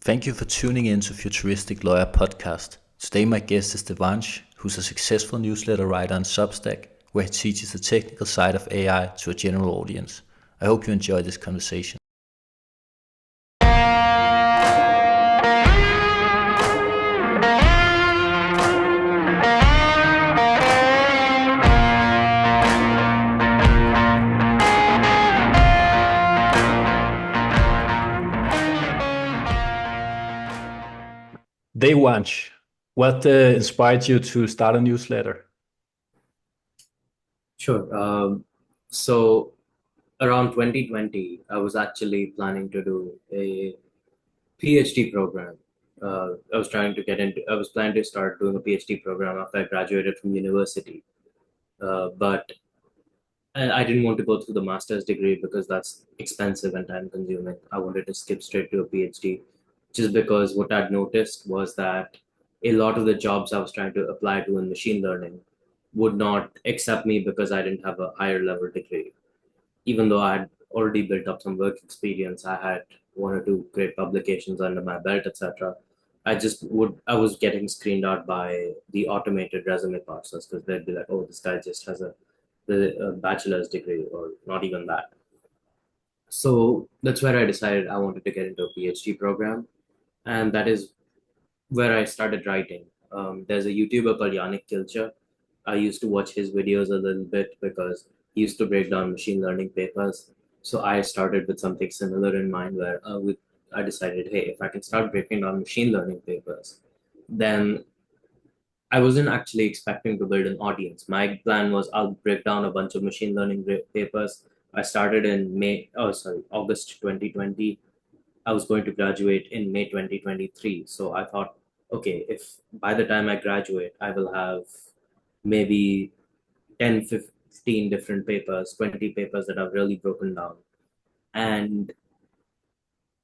Thank you for tuning in to Futuristic Lawyer podcast. Today my guest is Devansh, who's a successful newsletter writer on Substack, where he teaches the technical side of AI to a general audience. I hope you enjoy this conversation. Devansh, what inspired you to start a newsletter? Sure. So around 2020, I was actually planning to do a PhD program. I was planning to start doing a PhD program after I graduated from university. But I didn't want to go through the master's degree because that's expensive and time consuming. I wanted to skip straight to a PhD just because what I'd noticed was that a lot of the jobs I was trying to apply to in machine learning would not accept me because I didn't have a higher level degree. Even though I had already built up some work experience, I had one or two great publications under my belt, etc. I was getting screened out by the automated resume parsers because they'd be like, oh, this guy just has a bachelor's degree or not even that. So that's where I decided I wanted to get into a PhD program. And that is where I started writing. There's a YouTuber called Yannick Kilcher. I used to watch his videos a little bit because he used to break down machine learning papers. So I started with something similar in mind where I decided, hey, if I can start breaking down machine learning papers, then I wasn't actually expecting to build an audience. My plan was I'll break down a bunch of machine learning papers. I started in August 2020. I was going to graduate in May 2023. So I thought, okay, if by the time I graduate, I will have maybe 10, 15 different papers, 20 papers that I've really broken down. And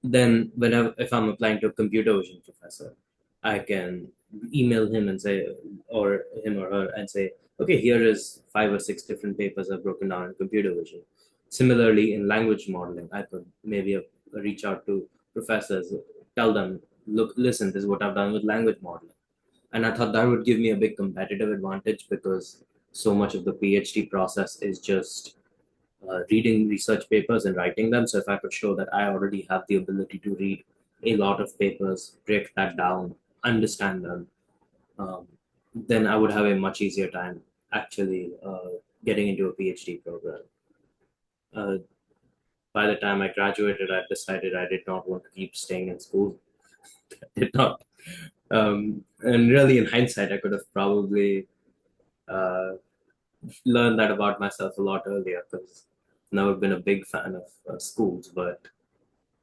then if I'm applying to a computer vision professor, I can email him and say, or him or her, and say, okay, here is 5 or 6 different papers I've broken down in computer vision. Similarly, in language modeling, I could maybe reach out to professors, tell them, look, listen, this is what I've done with language modeling. And I thought that would give me a big competitive advantage because so much of the PhD process is just reading research papers and writing them. So if I could show that I already have the ability to read a lot of papers, break that down, understand them, um, then I would have a much easier time actually getting into a PhD program. Uh, by the time I graduated, I decided I did not want to keep staying in school. I did not. And really, in hindsight, I could have probably uh, learned that about myself a lot earlier because I've never been a big fan of schools. But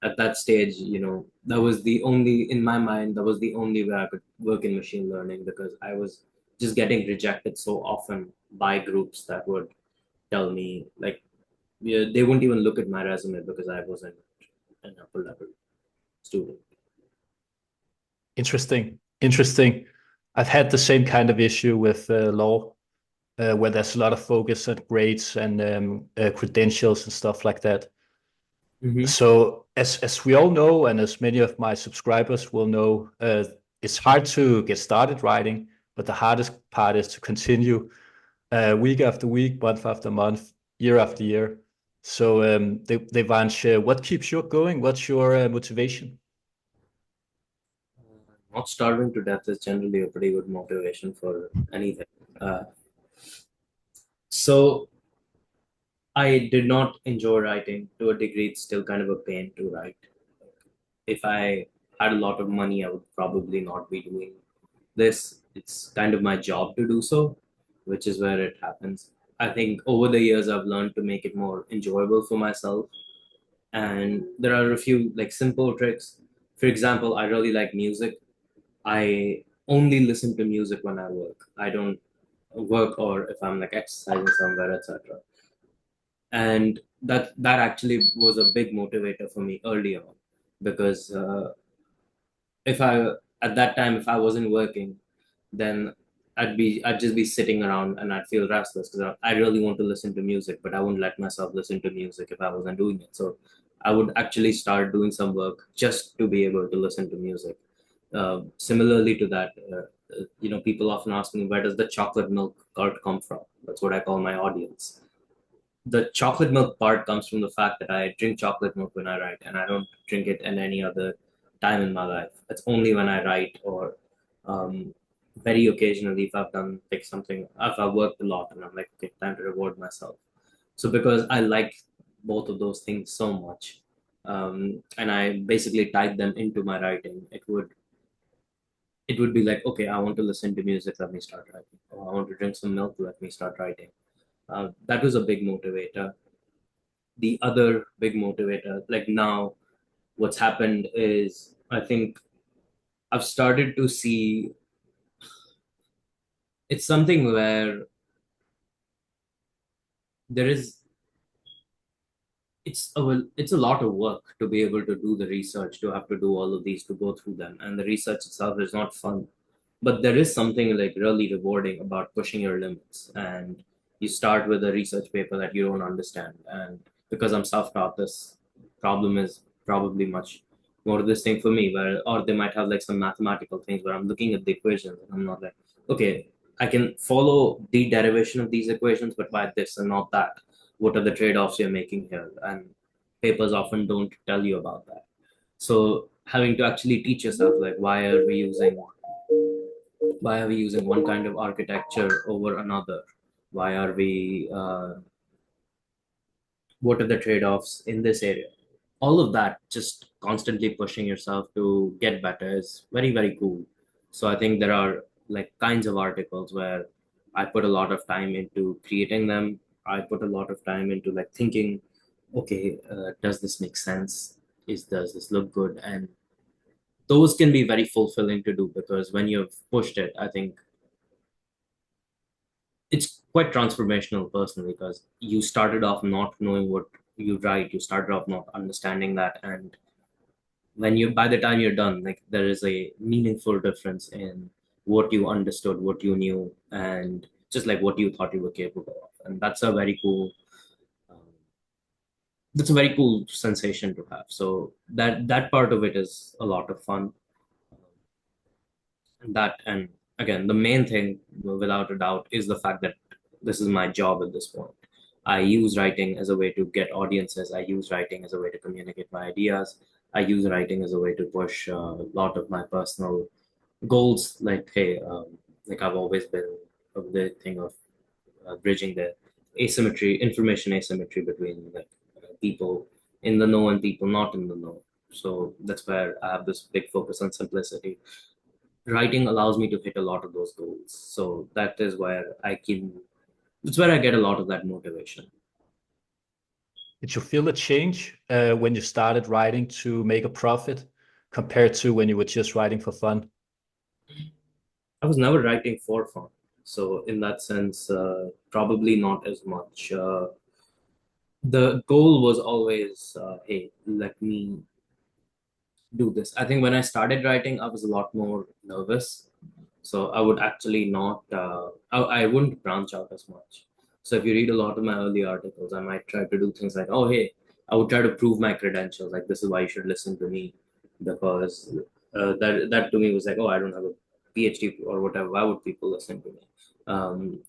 at that stage, that was the only, in my mind, that was the only way I could work in machine learning because I was just getting rejected so often by groups that would tell me, like, yeah, they wouldn't even look at my resume because I wasn't an upper level student. Interesting. I've had the same kind of issue with law, where there's a lot of focus on grades and credentials and stuff like that. Hmm. So, as we all know, and as many of my subscribers will know, it's hard to get started writing, but the hardest part is to continue week after week, month after month, year after year. So, Devansh, what keeps you going? What's your motivation? Not starving to death is generally a pretty good motivation for anything. Uh, so I did not enjoy writing to a degree. It's still kind of a pain to write. If I had a lot of money, I would probably not be doing this. It's kind of my job to do so, which is where it happens. I think over the years, I've learned to make it more enjoyable for myself. And there are a few like simple tricks. For example, I really like music. I only listen to music when I work. I don't work or if I'm like exercising somewhere, etc. And that actually was a big motivator for me early on because if I at that time if I wasn't working, then I'd just be sitting around and I'd feel restless because I really want to listen to music, but I wouldn't let myself listen to music if I wasn't doing it. So I would actually start doing some work just to be able to listen to music. Similarly to that, people often ask me, where does the chocolate milk cult come from? That's what I call my audience. The chocolate milk part comes from the fact that I drink chocolate milk when I write, and I don't drink it at any other time in my life. It's only when I write, or um, very occasionally if I've done like something, if I've worked a lot and I'm like, okay, time to reward myself. So because I like both of those things so much, and I basically type them into my writing, it would be like, okay, I want to listen to music, let me start writing. Or I want to drink some milk, let me start writing. That was a big motivator. The other big motivator, like now, what's happened is I think I've started to see it's something where there is it's a lot of work to be able to do the research, to have to do all of these, to go through them, and the research itself is not fun. But there is something like really rewarding about pushing your limits. And you start with a research paper that you don't understand, and because I'm self-taught, this problem is probably much more this thing for me, where or they might have like some mathematical things where I'm looking at the equations and I'm not like, okay, I can follow the derivation of these equations, but by this and not that. What are the trade-offs you're making here? And papers often don't tell you about that. So having to actually teach yourself, like, why are we using one kind of architecture over another? Why are we what are the trade-offs in this area? All of that, just constantly pushing yourself to get better, is very, very cool. So I think there are like kinds of articles where I put a lot of time into creating them. I put a lot of time into like thinking, okay, does this make sense? Does this look good? And those can be very fulfilling to do, because when you've pushed it, I think it's quite transformational personally, because you started off not knowing what you write, you started off not understanding that, and when you by the time you're done, like there is a meaningful difference in what you understood, what you knew, and just like what you thought you were capable of. And um, that's a very cool sensation to have. So that part of it is a lot of fun. And again, the main thing, without a doubt, is the fact that this is my job at this point. I use writing as a way to get audiences. I use writing as a way to communicate my ideas. I use writing as a way to push a lot of my personal goals. Like, hey, like I've always been of the thing of bridging the information asymmetry between like people in the know and people not in the know. So that's where I have this big focus on simplicity. Writing allows me to hit a lot of those goals. So that's where I get a lot of that motivation. Did you feel a change when you started writing to make a profit compared to when you were just writing for fun? I was never writing for fun. So in that sense, probably not as much. The goal was always, hey, let me do this. I think when I started writing, I was a lot more nervous. So I would actually not, I wouldn't branch out as much. So if you read a lot of my early articles, I might try to do things like, oh, hey, I would try to prove my credentials. Like, this is why you should listen to me. Because that to me was like, oh, I don't have a PhD or whatever. Why would people listen to me? Um,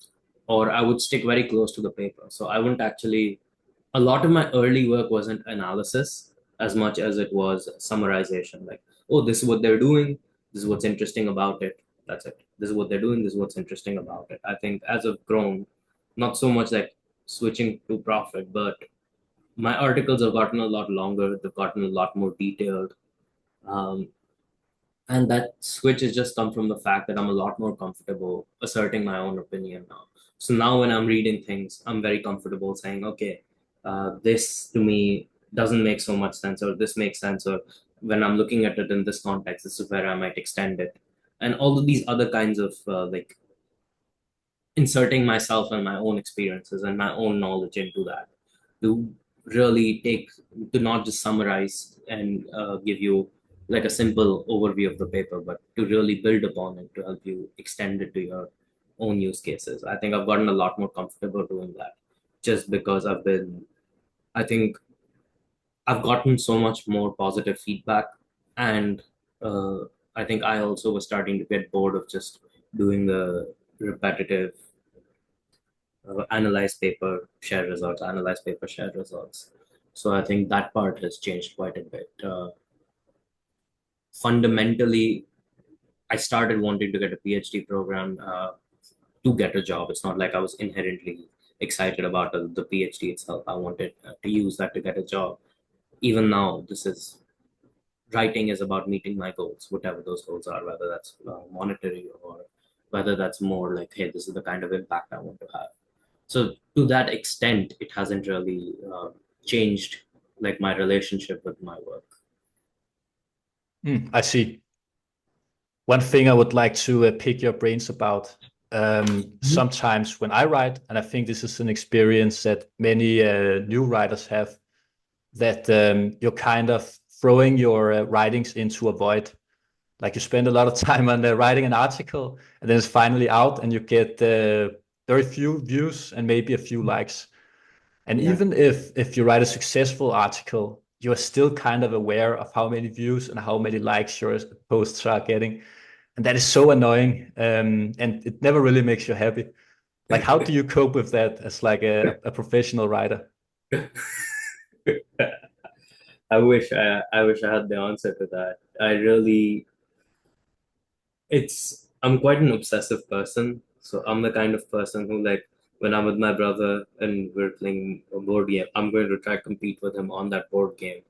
or I would stick very close to the paper. So I wouldn't actually, a lot of my early work wasn't analysis as much as it was summarization. Like, oh, this is what they're doing. This is what's interesting about it. That's it. This is what they're doing. This is what's interesting about it. I think as I've grown, not so much like switching to profit, but my articles have gotten a lot longer. They've gotten a lot more detailed. Um, and that switch has just come from the fact that I'm a lot more comfortable asserting my own opinion now. So now when I'm reading things, I'm very comfortable saying, okay, this to me doesn't make so much sense, or this makes sense, or when I'm looking at it in this context, this is where I might extend it. And all of these other kinds of like inserting myself and my own experiences and my own knowledge into that, to really take, to not just summarize and give you like a simple overview of the paper, but to really build upon it to help you extend it to your own use cases. I think I've gotten a lot more comfortable doing that, just because I think I've gotten so much more positive feedback, and uh, I think I also was starting to get bored of just doing the repetitive analyze paper, share results, analyze paper, share results. So I think that part has changed quite a bit. Fundamentally, I started wanting to get a PhD program to get a job. It's not like I was inherently excited about the PhD itself. I wanted to use that to get a job. Even now, this is writing is about meeting my goals, whatever those goals are, whether that's monetary or whether that's more like, hey, this is the kind of impact I want to have. So to that extent, it hasn't really changed like my relationship with my work. I see. One thing I would like to pick your brains about. Mhm. Sometimes when I write, and I think this is an experience that many new writers have, that you're kind of throwing your writings into a void. Like you spend a lot of time on writing an article, and then it's finally out, and you get very few views and maybe a few likes. And Yeah. even if you write a successful article, you are still kind of aware of how many views and how many likes your posts are getting, and that is so annoying. And it never really makes you happy. Like, how do you cope with that as like a professional writer? I wish I had the answer to that. I really I'm quite an obsessive person. So I'm the kind of person who like when I'm with my brother and we're playing a board game, I'm going to try to compete with him on that board game.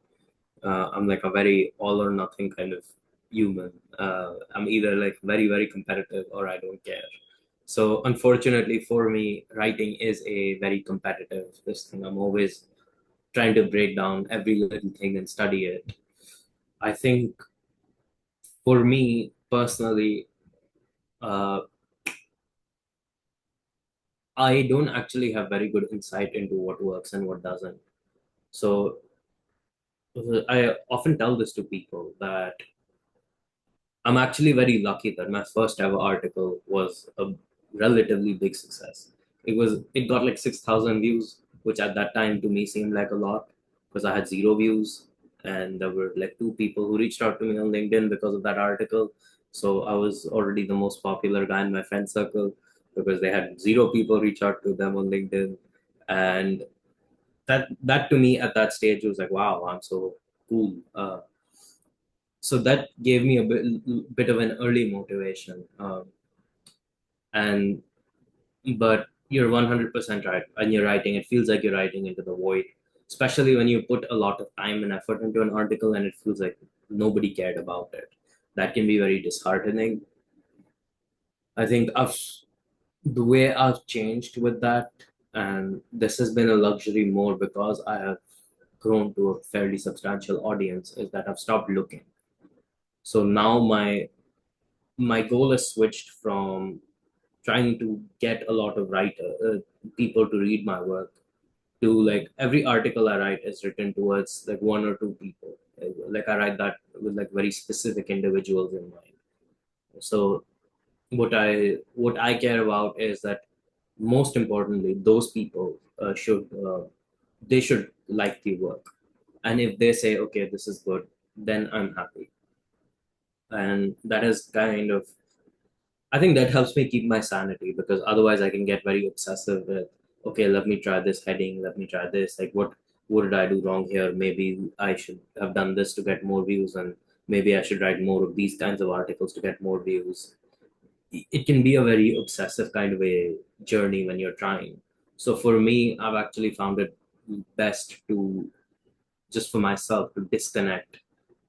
I'm like a very all or nothing kind of human. I'm either like very, very competitive or I don't care. So unfortunately for me, writing is a very competitive this thing. I'm always trying to break down every little thing and study it. I think for me personally, uh, I don't actually have very good insight into what works and what doesn't. So I often tell this to people that I'm actually very lucky that my first ever article was a relatively big success. It got like 6,000 views, which at that time to me seemed like a lot because I had zero views and there were like two people who reached out to me on LinkedIn because of that article. So I was already the most popular guy in my friend circle because they had zero people reach out to them on LinkedIn. And that to me at that stage was like, wow, I'm so cool. So that gave me a bit of an early motivation. And but you're 100% right. When you're writing, it feels like you're writing into the void, especially when you put a lot of time and effort into an article and it feels like nobody cared about it. That can be very disheartening. I think the way I've changed with that, and this has been a luxury more because I have grown to a fairly substantial audience, is that I've stopped looking. So now my goal has switched from trying to get a lot of people to read my work to like every article I write is written towards like one or two people. Like I write that with like very specific individuals in mind. So what I care about is that most importantly, those people they should like the work, and if they say okay, this is good, then I'm happy, and that is kind of I think that helps me keep my sanity because otherwise I can get very obsessive with, okay, let me try this heading, let me try this. Like, what did I do wrong here? Maybe I should have done this to get more views, and maybe I should write more of these kinds of articles to get more views. It can be a very obsessive kind of a journey when you're trying. So for me, I've actually found it best to just for myself to disconnect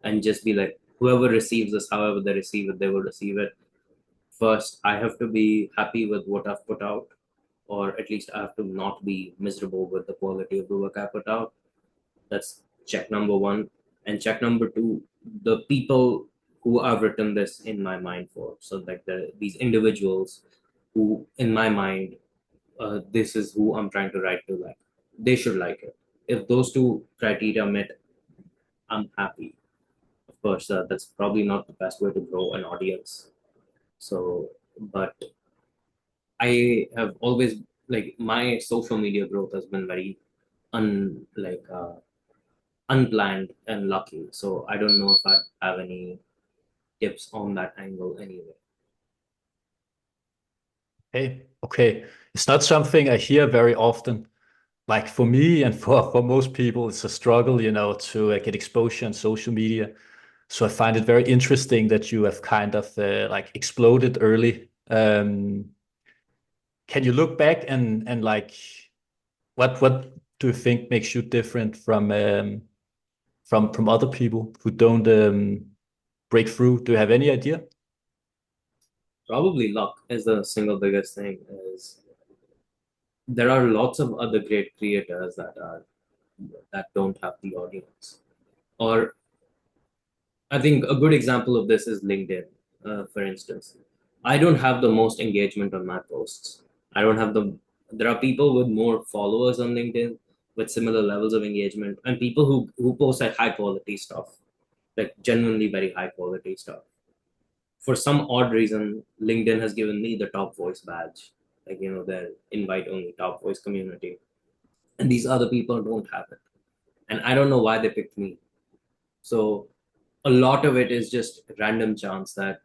and just be like, whoever receives this, however they receive it, they will receive it. First, I have to be happy with what I've put out, or at least I have to not be miserable with the quality of the work I put out. That's check number one. And check number two, the people who I've written this in my mind for. So, like these individuals who, in my mind, this is who I'm trying to write to, like, they should like it. If those two criteria met, I'm happy. Of course, that's probably not the best way to grow an audience. So, but I have always like my social media growth has been very un like unplanned and lucky. So I don't know if I have any tips on that angle anyway. Okay. It's not something I hear very often. Like for me and for most people, it's a struggle, to get exposure on social media. So I find it very interesting that you have kind of like exploded early. Can you look back and like what do you think makes you different from other people who don't break through? Do you have any idea? Probably luck is the single biggest thing. Is there are lots of other great creators that don't have the audience. Or I think a good example of this is LinkedIn, for instance. I don't have the most engagement on my posts. I don't have the. There are people with more followers on LinkedIn with similar levels of engagement, and people who post like high quality stuff, like genuinely very high quality stuff. For some odd reason, LinkedIn has given me the top voice badge, like their invite only top voice community, and these other people don't have it, and I don't know why they picked me. So a lot of it is just random chance that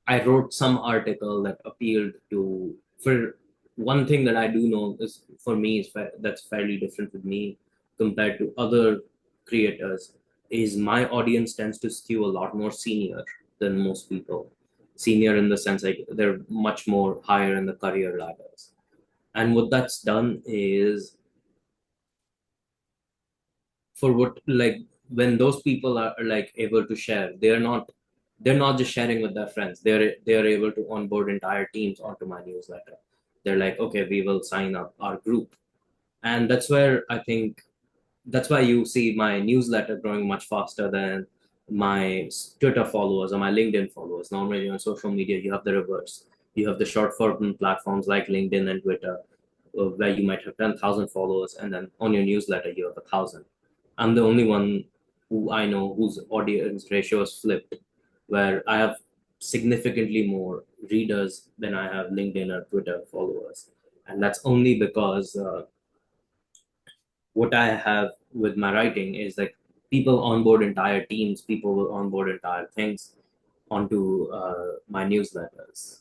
I wrote some article that appealed to. For one thing that I do know is for me is that's fairly different with me compared to other creators is my audience tends to skew a lot more senior than most people. Senior in the sense like they're much more higher in the career ladders. And what that's done is for what like when those people are like able to share, they're not just sharing with their friends, they're able to onboard entire teams onto my newsletter. They're like, okay, we will sign up our group. And that's where I think that's why you see my newsletter growing much faster than my Twitter followers or my LinkedIn followers. Normally on social media you have the reverse. You have the short form platforms like LinkedIn and Twitter, where you might have 10,000 followers, and then on your newsletter you have 1,000. I'm the only one who I know whose audience ratio is flipped, where I have significantly more readers than I have LinkedIn or Twitter followers. And that's only because what I have with my writing is like people onboard entire teams, people will onboard entire things onto my newsletters.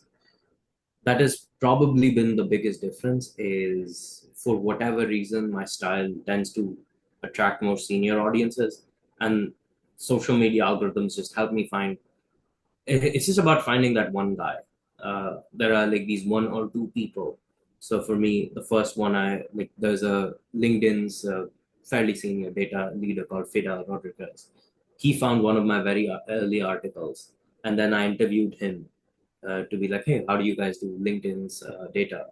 That has probably been the biggest difference is for whatever reason my style tends to attract more senior audiences, and social media algorithms just help me find it's just about finding that one guy. There are like these one or two people. So for me, the first one I like, there's a LinkedIn's fairly senior data leader called Fidel Rodriguez. He found one of my very early articles, and then I interviewed him to be like, hey, how do you guys do LinkedIn's data?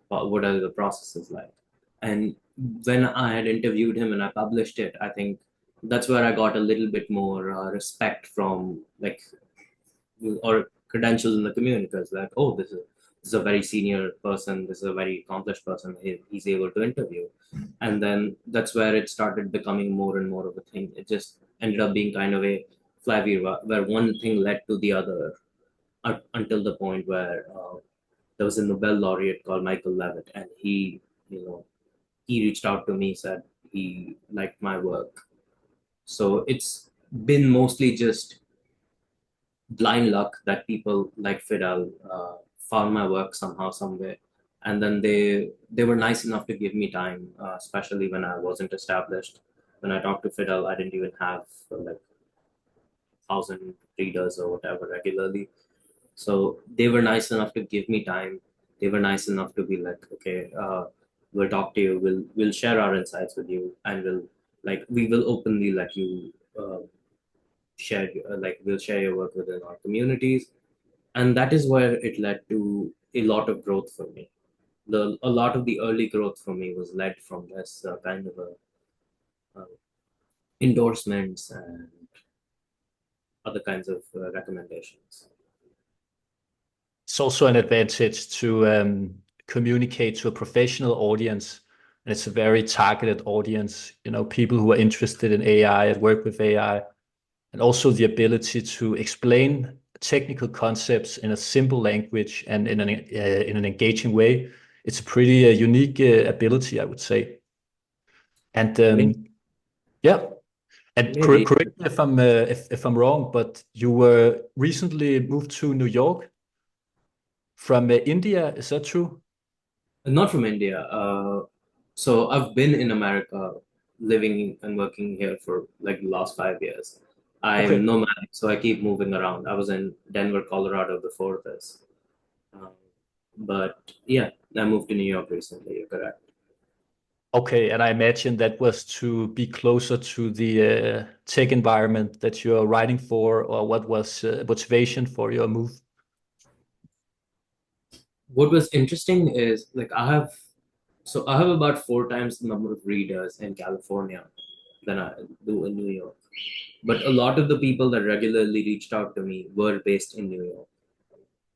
What are the processes like? And when I had interviewed him and I published it, I think that's where I got a little bit more respect from like or credentials in the community because like, oh, this is a very senior person, this is a very accomplished person he's able to interview. And then that's where it started becoming more and more of a thing. It just ended up being kind of a flywheel where one thing led to the other until the point where there was a Nobel laureate called Michael Levitt, and you know, he reached out to me, said he liked my work. So it's been mostly just blind luck that people like Fidel found my work somehow, somewhere, and then they were nice enough to give me time, especially when I wasn't established. When I talked to Fidel, I didn't even have like 1,000 readers or whatever regularly. So they were nice enough to give me time. They were nice enough to be like, okay, we'll talk to you. We'll share our insights with you, and we will openly let you share like we'll share your work within our communities. And that is where it led to a lot of growth for me. A lot of the early growth for me was led from this kind of endorsements and other kinds of recommendations. It's also an advantage to communicate to a professional audience, and it's a very targeted audience. People who are interested in AI and work with AI, and also the ability to explain technical concepts in a simple language and in an engaging way. It's a pretty unique ability, I would say. And I mean, yeah, And Maybe. correct me if I'm wrong, but you were recently moved to New York from India. Is that true? Not from India. So I've been in America, living and working here for like the last 5 years. I'm Okay. nomadic, so I keep moving around. I was in Denver, Colorado before this. Um, but yeah, I moved to New York recently. You're correct. Okay, and I imagine that was to be closer to the tech environment that you're writing for, or what was motivation for your move? What was interesting is like I have about four times the number of readers in California than I do in New York. But a lot of the people that regularly reached out to me were based in New York.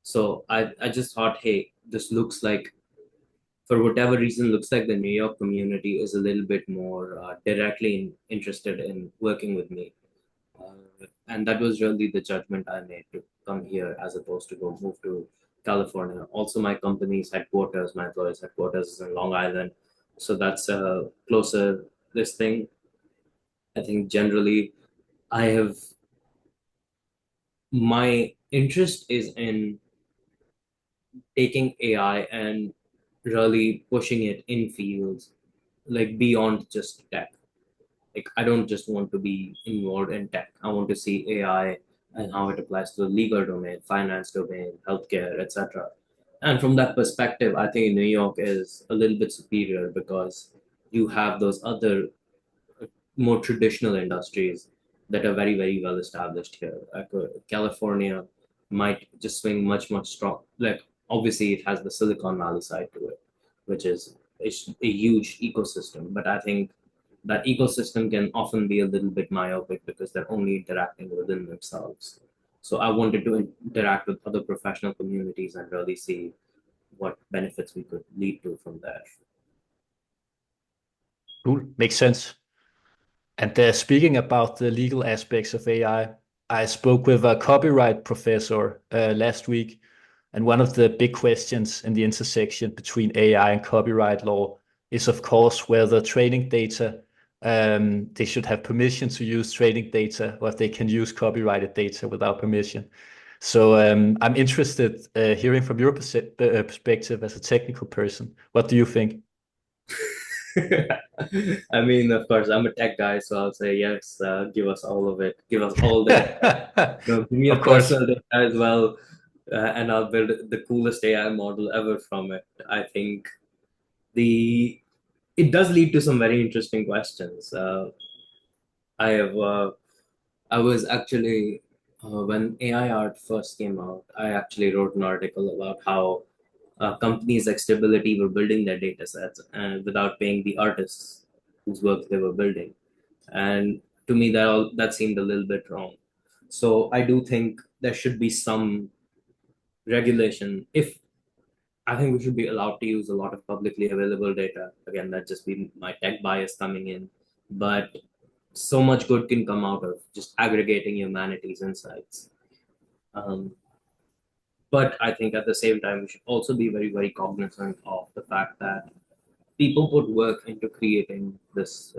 So I just thought, hey, this looks like, for whatever reason, looks like the New York community is a little bit more interested in working with me. And that was really the judgment I made to come here as opposed to go move to California. Also, my company's headquarters, my employer's headquarters is in Long Island. So that's closer this thing. I think generally I have my interest is in taking AI and really pushing it in fields like beyond just tech. Like I don't just want to be involved in tech. I want to see AI and how it applies to the legal domain, finance domain, healthcare, etc. And from that perspective, I think New York is a little bit superior because you have those other more traditional industries that are very, very well established here. Like California might just swing much, much strong. Like obviously, it has the Silicon Valley side to it, which is a huge ecosystem. But I think that ecosystem can often be a little bit myopic because they're only interacting within themselves. So I wanted to interact with other professional communities and really see what benefits we could lead to from there. Cool. Makes sense. And speaking about the legal aspects of AI, I spoke with a copyright professor last week, and one of the big questions in the intersection between AI and copyright law is, of course, whether training data they should have permission to use training data, or if they can use copyrighted data without permission. So I'm interested hearing from your perspective as a technical person. What do you think? I mean, of course, I'm a tech guy, so I'll say yes. Give us all of it. Give us all the data. Give me Of your course. personal data as well, and I'll build the coolest AI model ever from it. I think the it does lead to some very interesting questions. I have I was actually when AI art first came out, I actually wrote an article about how companies like Stability were building their data sets and without paying the artists whose work they were building. And to me, that seemed a little bit wrong. So I do think there should be some regulation. If I think we should be allowed to use a lot of publicly available data. Again, that just be my tech bias coming in, but so much good can come out of just aggregating humanity's insights. Um, but I think at the same time, we should also be very, very cognizant of the fact that people put work into creating these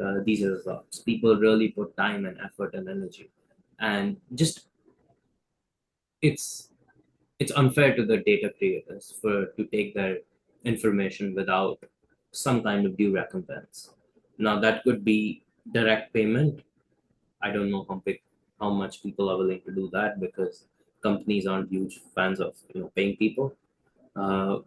results. People really put time and effort and energy, and just it's it's unfair to the data creators for to take their information without some kind of due recompense. Now that could be direct payment. I don't know how much people are willing to do that because companies aren't huge fans of paying people. Uh,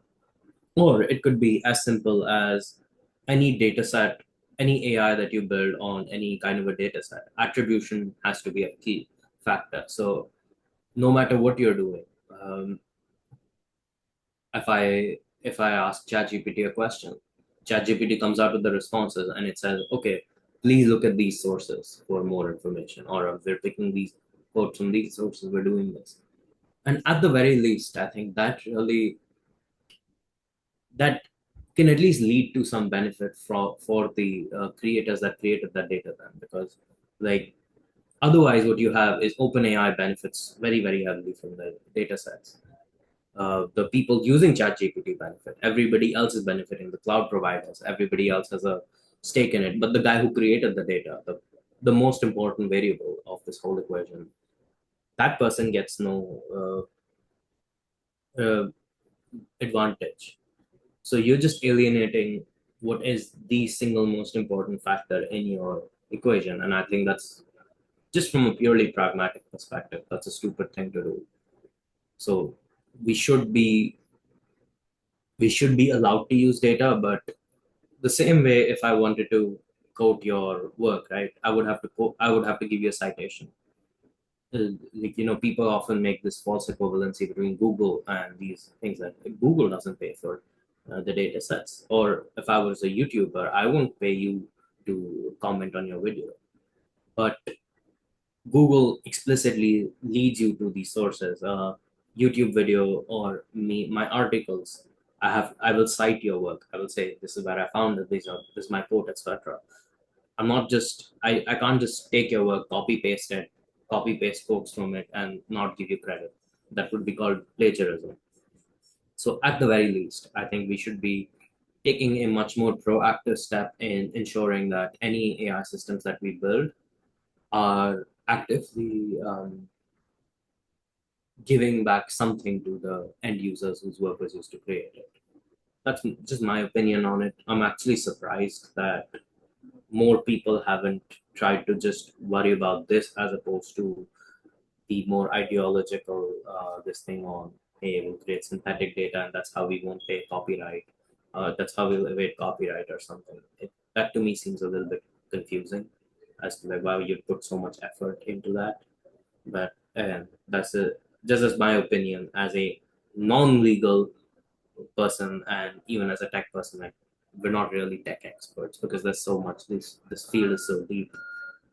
or it could be as simple as any data set, any AI that you build on any kind of a data set, attribution has to be a key factor. So no matter what you're doing, if I ask ChatGPT a question, ChatGPT comes out with the responses and it says, okay, please look at these sources for more information, or we're picking these quotes from these sources, we're doing this. And at the very least, I think that can at least lead to some benefit for the creators that created that data then, because like otherwise what you have is OpenAI benefits very, very heavily from the data sets. The people using ChatGPT benefit. Everybody else is benefiting. The cloud providers. Everybody else has a stake in it. But the guy who created the data, the the most important variable of this whole equation, that person gets no advantage. So you're just alienating what is the single most important factor in your equation. And I think that's just from a purely pragmatic perspective, that's a stupid thing to do. So we should be we should be allowed to use data, but the same way, if I wanted to quote your work, right, I would have to give you a citation. Like, people often make this false equivalency between Google and these things that Google doesn't pay for the data sets. Or if I was a YouTuber, I won't pay you to comment on your video. But Google explicitly leads you to these sources, YouTube video or my articles. I will cite your work. I will say this is where I found it. This is my quote, etc. I can't just take your work, copy paste quotes from it and not give you credit. That would be called plagiarism. So at the very least, I think we should be taking a much more proactive step in ensuring that any AI systems that we build are actively giving back something to the end users whose work was used to create it. That's just my opinion on it. I'm actually surprised that more people haven't tried to just worry about this as opposed to the more ideological this thing on, hey, we'll create synthetic data and that's how we won't pay copyright. That's how we'll evade copyright or something. That to me seems a little bit confusing as to like why you'd put so much effort into that. But that's just as my opinion as a non-legal person and even as a tech person. Like, we're not really tech experts because there's so much. This field is so deep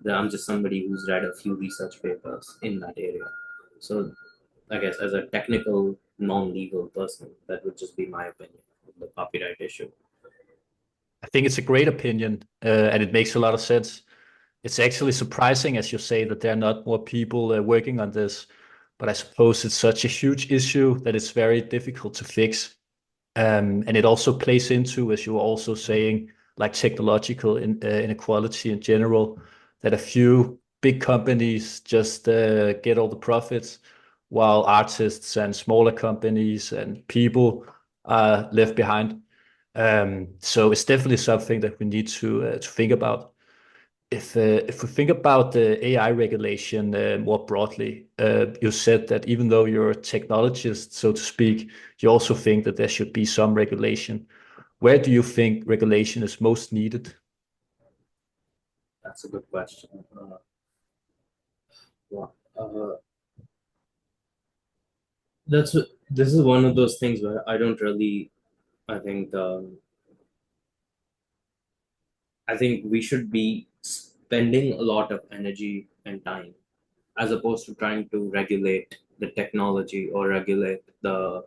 that I'm just somebody who's read a few research papers in that area. So I guess as a technical non-legal person, that would just be my opinion on the copyright issue. I think it's a great opinion, and it makes a lot of sense. It's actually surprising, as you say, that there are not more people working on this, but I suppose it's such a huge issue that it's very difficult to fix. And it also plays into, as you were also saying, like technological inequality in general, that a few big companies just get all the profits, while artists and smaller companies and people are left behind. So it's definitely something that we need to think about. If we think about the AI regulation more broadly, you said that even though you're a technologist, so to speak, you also think that there should be some regulation. Where do you think regulation is most needed? That's a good question. Well, this is one of those things where I don't really. I think I think we should be spending a lot of energy and time as opposed to trying to regulate the technology or regulate the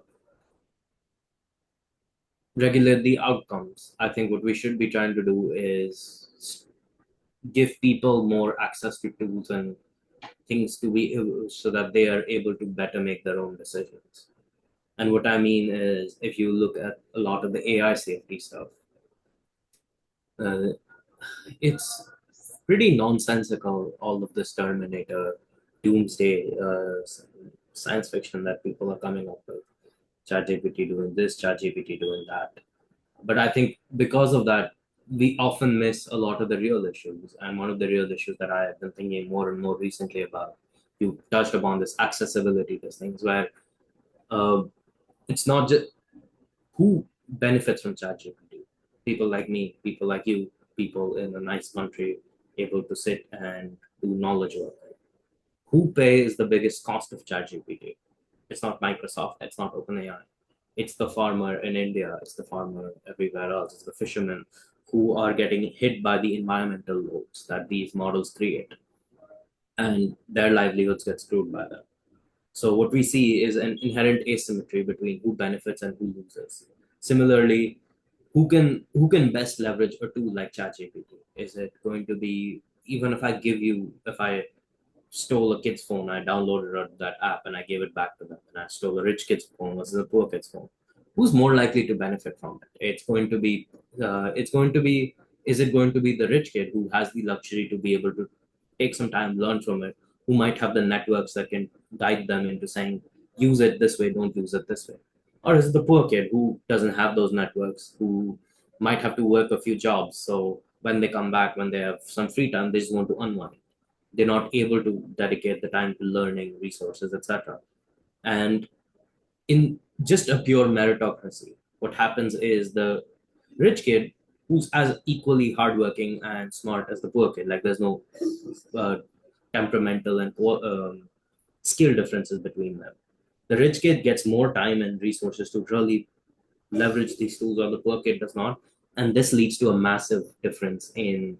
outcomes. I think what we should be trying to do is give people more access to tools and things to be so that they are able to better make their own decisions. And what I mean is, if you look at a lot of the AI safety stuff, uh, it's pretty nonsensical. All of this Terminator, doomsday science fiction that people are coming up with. ChatGPT doing this, ChatGPT doing that. But I think because of that, we often miss a lot of the real issues. And one of the real issues that I have been thinking more and more recently about, you touched upon this accessibility to things where uh, it's not just who benefits from ChatGPT. People like me, people like you, people in a nice country able to sit and do knowledge work. Who pays the biggest cost of ChatGPT? It's not Microsoft, it's not OpenAI. It's the farmer in India, it's the farmer everywhere else, it's the fishermen who are getting hit by the environmental loads that these models create, and their livelihoods get screwed by them. So what we see is an inherent asymmetry between who benefits and who loses. Similarly, who can best leverage a tool like ChatGPT? Is it going to be, even if I stole a kid's phone, I downloaded that app and I gave it back to them, and I stole a rich kid's phone versus a poor kid's phone, who's more likely to benefit from it? It's going to be, is it going to be the rich kid who has the luxury to be able to take some time, learn from it, who might have the networks that can guide them into saying, use it this way, don't use it this way? Or is it the poor kid who doesn't have those networks, who might have to work a few jobs? So when they come back, when they have some free time, they just want to unwind. They're not able to dedicate the time to learning resources, etc. And in just a pure meritocracy, what happens is the rich kid who's as equally hardworking and smart as the poor kid, like there's no uh, temperamental and skill differences between them. The rich kid gets more time and resources to really leverage these tools, or the poor kid does not. And this leads to a massive difference in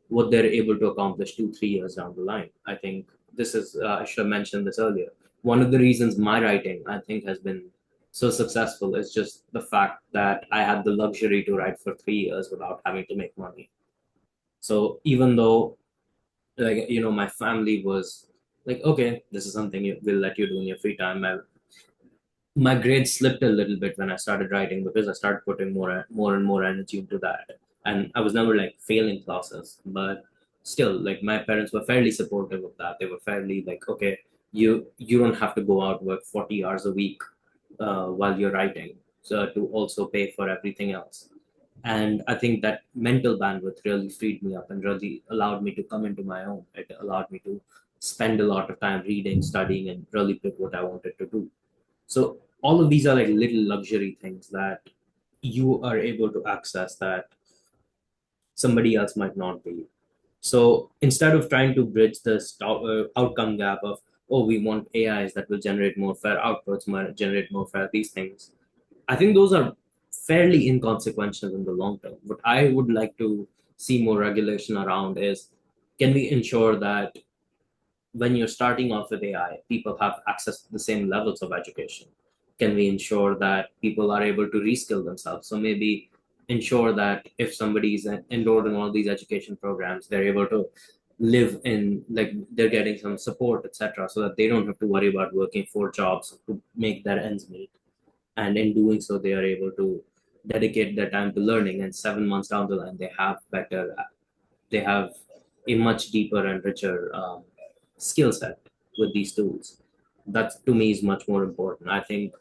what they're able to accomplish 2, 3 years down the line. I think this is, I should have mentioned this earlier. One of the reasons my writing, I think, has been so successful is just the fact that I had the luxury to write for 3 years without having to make money. So even though, like, my family was like, okay, this is something we'll let you do in your free time. My grades slipped a little bit when I started writing because I started putting more and more energy into that. And I was never like failing classes, but still, like my parents were fairly supportive of that. They were fairly like, okay, you don't have to go out work 40 hours a week while you're writing, so to also pay for everything else. And I think that mental bandwidth really freed me up and really allowed me to come into my own. It allowed me to spend a lot of time reading, studying, and really pick what I wanted to do. So all of these are like little luxury things that you are able to access that somebody else might not be. So instead of trying to bridge this outcome gap of, oh, we want AIs that will generate more fair outputs, generate more fair these things, I think those are fairly inconsequential in the long term. What I would like to see more regulation around is, can we ensure that when you're starting off with AI, people have access to the same levels of education? Can we ensure that people are able to reskill themselves? So maybe ensure that if somebody is enrolled in all these education programs, they're able to live in, like, they're getting some support, etc., so that they don't have to worry about working 4 jobs to make their ends meet. And in doing so, they are able to dedicate their time to learning, and 7 months down the line, they have a much deeper and richer skill set with these tools. That to me is much more important. I think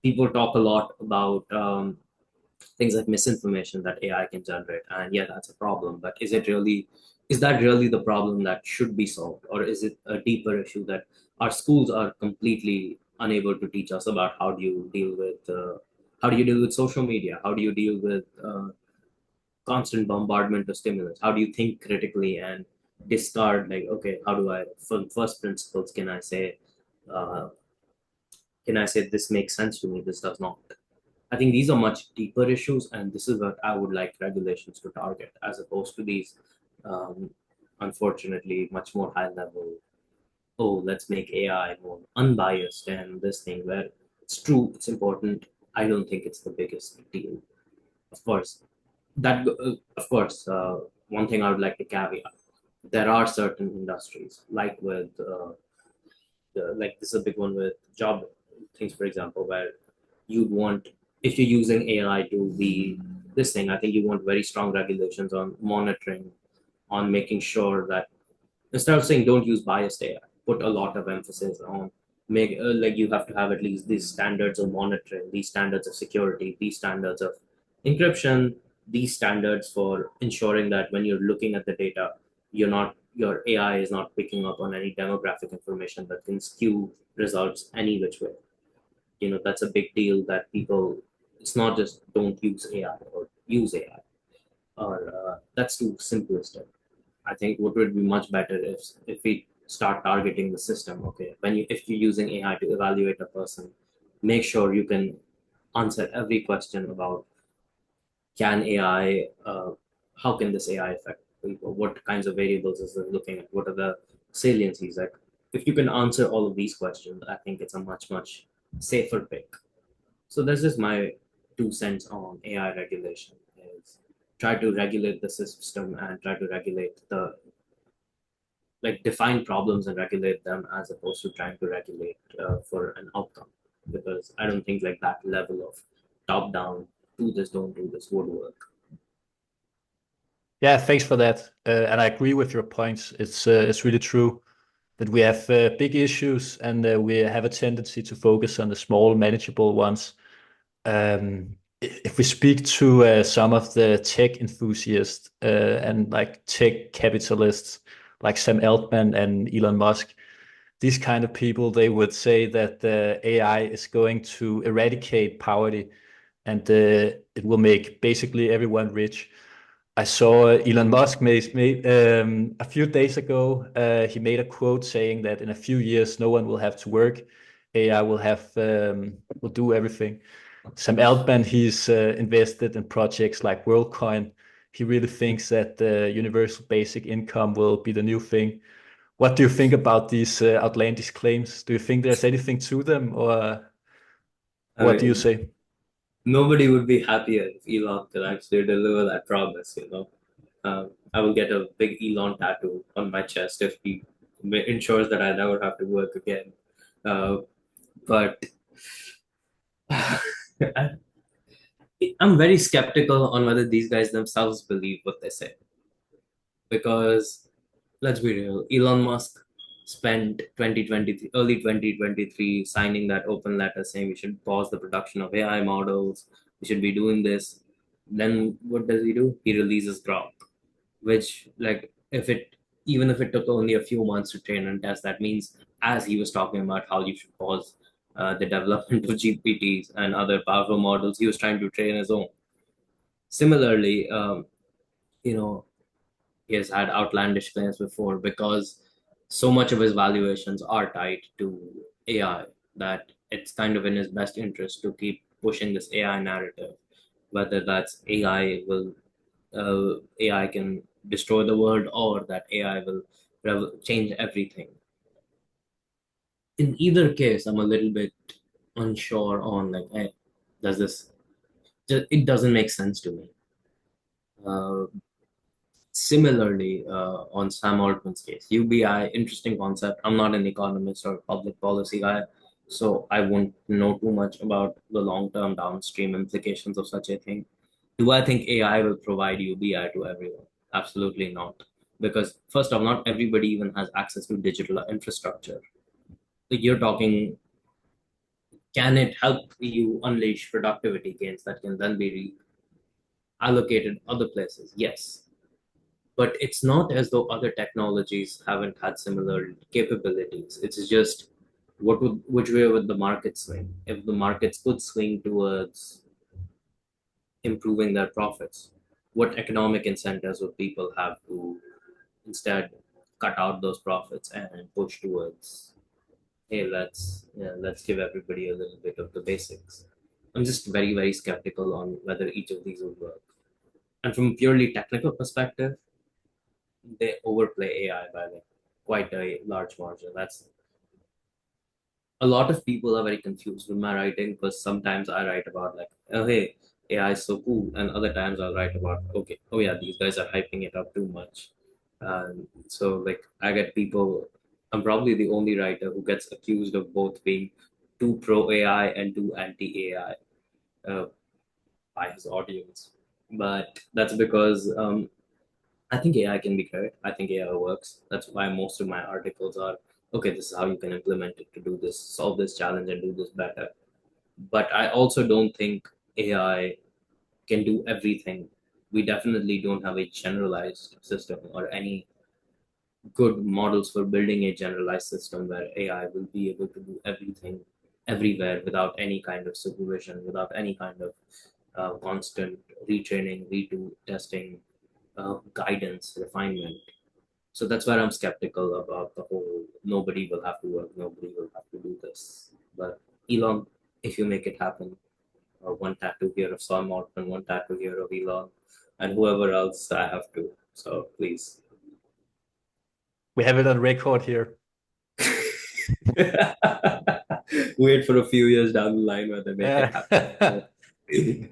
people talk a lot about things like misinformation that AI can generate, and yeah, that's a problem. But is that really the problem that should be solved, or is it a deeper issue that our schools are completely unable to teach us about? How do you deal with social media? How do you deal with constant bombardment of stimulus? How do you think critically and discard, like, okay, how do I, from first principles, uh, can I say this makes sense to me, this does not? I think these are much deeper issues, and this is what I would like regulations to target, as opposed to these, um, unfortunately, much more high level. Oh, let's make AI more unbiased and this thing, where it's true, it's important. I don't think it's the biggest deal. Of course, one thing I would like to caveat: there are certain industries, like with like this is a big one with job things, for example, where you'd want, if you're using AI to be this thing, I think you want very strong regulations on monitoring, on making sure that, instead of saying don't use biased AI, put a lot of emphasis on, make like you have to have at least these standards of monitoring, these standards of security, these standards of encryption, these standards for ensuring that when you're looking at the data, your AI is not picking up on any demographic information that can skew results any which way. That's a big deal that people, it's not just don't use AI or use AI, or that's too simplistic. I think what would be much better if we start targeting the system. Okay, if you're using AI to evaluate a person, make sure you can answer every question about, can AI, how can this AI affect people? What kinds of variables is it looking at? What are the saliencies? Like, if you can answer all of these questions, I think it's a much safer pick. So this is my 2 cents on AI regulation. Is try to regulate the system and try to regulate the, like, define problems and regulate them, as opposed to trying to regulate for an outcome. Because I don't think like that level of top down, do this, don't do this, would work. Yeah, thanks for that. And I agree with your points. It's really true that we have big issues and we have a tendency to focus on the small, manageable ones. If we speak to some of the tech enthusiasts and like tech capitalists like Sam Altman and Elon Musk, these kind of people, they would say that AI is going to eradicate poverty and it will make basically everyone rich. I saw Elon Musk made a few days ago. He made a quote saying that in a few years, no one will have to work. AI will do everything. Sam Altman, he's invested in projects like WorldCoin. He really thinks that the universal basic income will be the new thing. What do you think about these outlandish claims? Do you think there's anything to them, or I what do you mean, say? nobody would be happier if Elon could actually deliver that promise, you know. I will get a big Elon tattoo on my chest if he ensures that I never have to work again. Uh, but I'm very skeptical on whether these guys themselves believe what they say. Because let's be real, Elon Musk spent 2023, early 2023, signing that open letter saying we should pause the production of AI models, we should be doing this. Then what does he do? He releases Grok, which, like, if it even if it took only a few months to train and test, that means as he was talking about how you should pause the development of GPTs and other powerful models, he was trying to train his own. Similarly, you know, he has had outlandish claims before because so much of his valuations are tied to AI that it's kind of in his best interest to keep pushing this AI narrative, whether that's AI can destroy the world or that AI will change everything. In either case, I'm a little bit unsure on like, hey, does this? It doesn't make sense to me. Uh, Similarly, on Sam Altman's case, UBI, interesting concept. I'm not an economist or public policy guy, so I won't know too much about the long-term downstream implications of such a thing. Do I think AI will provide UBI to everyone? Absolutely not. Because first off, not everybody even has access to digital infrastructure. Like, you're talking, can it help you unleash productivity gains that can then be reallocated other places? Yes. But it's not as though other technologies haven't had similar capabilities. It's just which way would the market swing? If the markets could swing towards improving their profits, what economic incentives would people have to instead cut out those profits and push towards, hey, let's give everybody a little bit of the basics. I'm just very skeptical on whether each of these will work. And from a purely technical perspective, they overplay AI by like quite a large margin. That's a lot of people are very confused with my writing because sometimes I write about like, oh hey, AI is so cool, and other times I'll write about, okay, oh yeah, these guys are hyping it up too much. So like I get people. I'm probably the only writer who gets accused of both being too pro AI and too anti AI by his audience. But that's because I think AI can be great. I think AI works. That's why most of my articles are, okay, this is how you can implement it to do this, solve this challenge, and do this better. But I also don't think AI can do everything. We definitely don't have a generalized system or any good models for building a generalized system where AI will be able to do everything everywhere without any kind of supervision, without any kind of constant retraining, redo testing, guidance, refinement. So that's where I'm skeptical about the whole nobody will have to work, nobody will have to do this. But Elon, if you make it happen, one tattoo here of Sam Altman, one tattoo here of Elon, and whoever else I have to. So please. We have it on record here. Wait for a few years down the line where they make it happen. Yeah,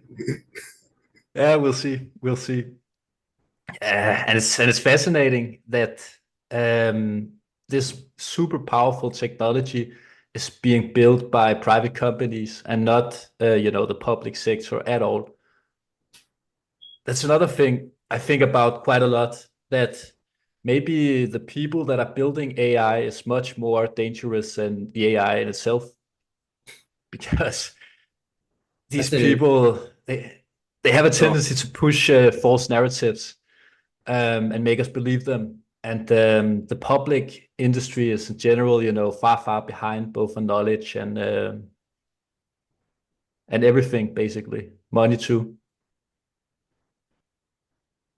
yeah, we'll see. We'll see. And it's fascinating that this super powerful technology is being built by private companies and not, the public sector at all. That's another thing. I think about quite a lot that maybe the people that are building AI is much more dangerous than the AI in itself, because these That's a really people they have a go. tendency to push false narratives, and make us believe them. And the public industry is in general, far, far behind both on knowledge and everything, basically. Money too.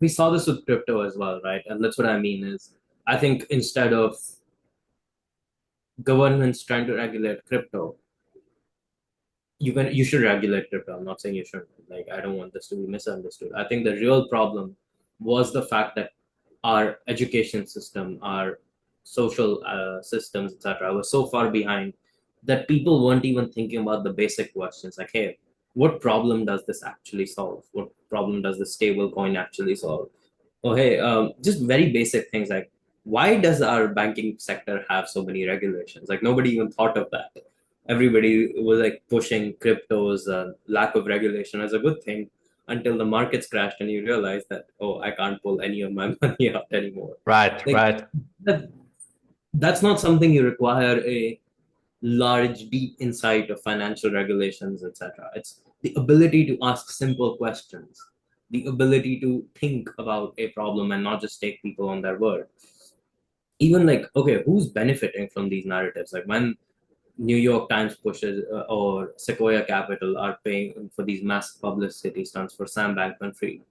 We saw this with crypto as well, right? And that's what I mean is I think instead of governments trying to regulate crypto, you should regulate crypto. I'm not saying you shouldn't. Like I don't want this to be misunderstood. I think the real problem was the fact that our education system, our social systems, etc., was so far behind that people weren't even thinking about the basic questions like, hey, what problem does this actually solve? What problem does the stable coin actually solve? Oh, hey, just very basic things like why does our banking sector have so many regulations? Like nobody even thought of that. Everybody was like pushing cryptos, lack of regulation as a good thing until the markets crashed and you realize that, oh, I can't pull any of my money out anymore. Right, Like right. that, that's not something you require a large, deep insight of financial regulations, etc. It's the ability to ask simple questions, the ability to think about a problem and not just take people on their word. Even like, okay, who's benefiting from these narratives? Like when New York Times pushes or Sequoia Capital are paying for these massive publicity stunts for Sam Bankman-Fried,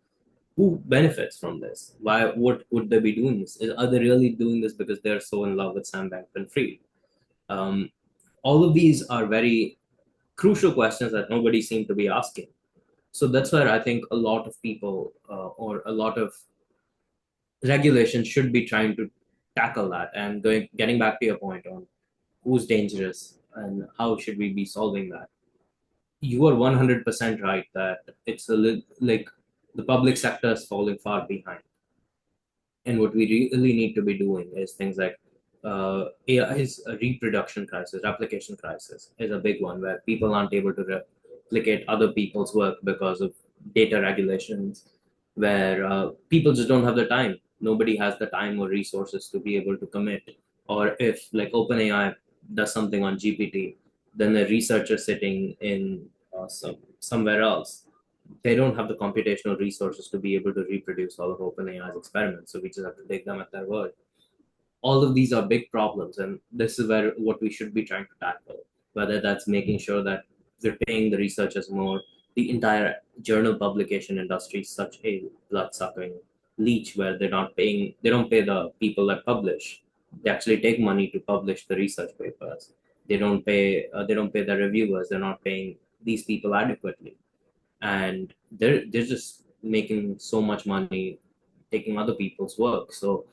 who benefits from this? Why? What would they be doing this? Are they really doing this because they're so in love with Sam Bankman-Fried? Um, all of these are very crucial questions that nobody seemed to be asking. So that's where I think a lot of people or a lot of regulations should be trying to tackle that. And getting back to your point on who's dangerous and how should we be solving that, you are 100% right that it's like the public sector is falling far behind. And what we really need to be doing is things like AI's a reproduction crisis, replication crisis is a big one where people aren't able to replicate other people's work because of data regulations, where people just don't have the time. Nobody has the time or resources to be able to commit. Or if like OpenAI does something on GPT, then the researcher sitting in somewhere else, they don't have the computational resources to be able to reproduce all of OpenAI's experiments. So we just have to take them at their word. All of these are big problems, and this is where what we should be trying to tackle. Whether that's making sure that we're paying the researchers more, the entire journal publication industry is such a blood-sucking leech where they don't pay the people that publish. They actually take money to publish the research papers. They don't pay the reviewers. They're not paying these people adequately, and they're just making so much money taking other people's work. So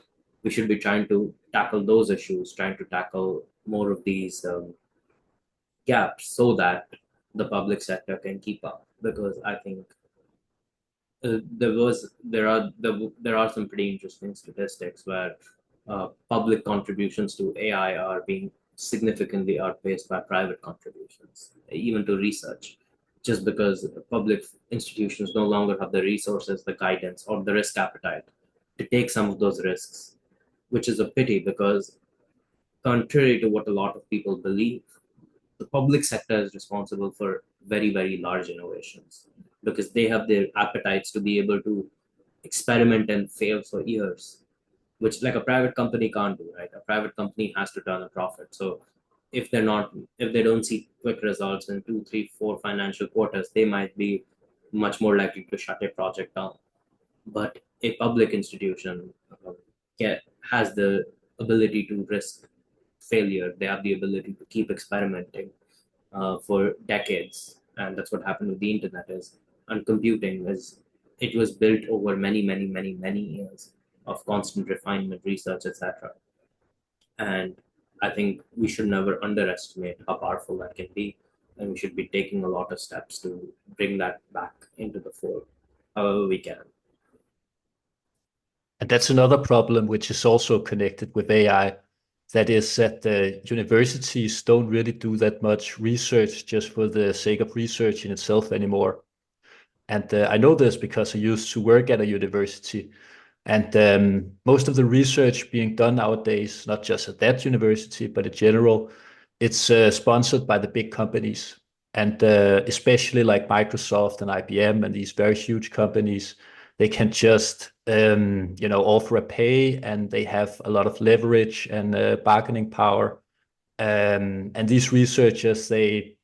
we should be trying to tackle those issues, trying to tackle more of these gaps so that the public sector can keep up. Because I think there are some pretty interesting statistics where public contributions to AI are being significantly outpaced by private contributions, even to research, just because public institutions no longer have the resources, the guidance, or the risk appetite to take some of those risks, which is a pity because, contrary to what a lot of people believe, the public sector is responsible for very, very large innovations because they have their appetites to be able to experiment and fail for years, which like a private company can't do, right? A private company has to turn a profit. So if they don't see quick results in 2, 3, 4 financial quarters, they might be much more likely to shut a project down. But a public institution has the ability to risk failure. They have the ability to keep experimenting for decades, and that's what happened with the internet. Is and computing is it was built over many, many, many, many years of constant refinement, research, etc. And I think we should never underestimate how powerful that can be, and we should be taking a lot of steps to bring that back into the fore, however we can. And that's another problem which is also connected with AI. That is that the universities don't really do that much research just for the sake of research in itself anymore. And I know this because I used to work at a university. And most of the research being done nowadays, not just at that university, but in general, it's sponsored by the big companies. And especially like Microsoft and IBM and these very huge companies, they can just offer a pay, and they have a lot of leverage and bargaining power. And these researchers, they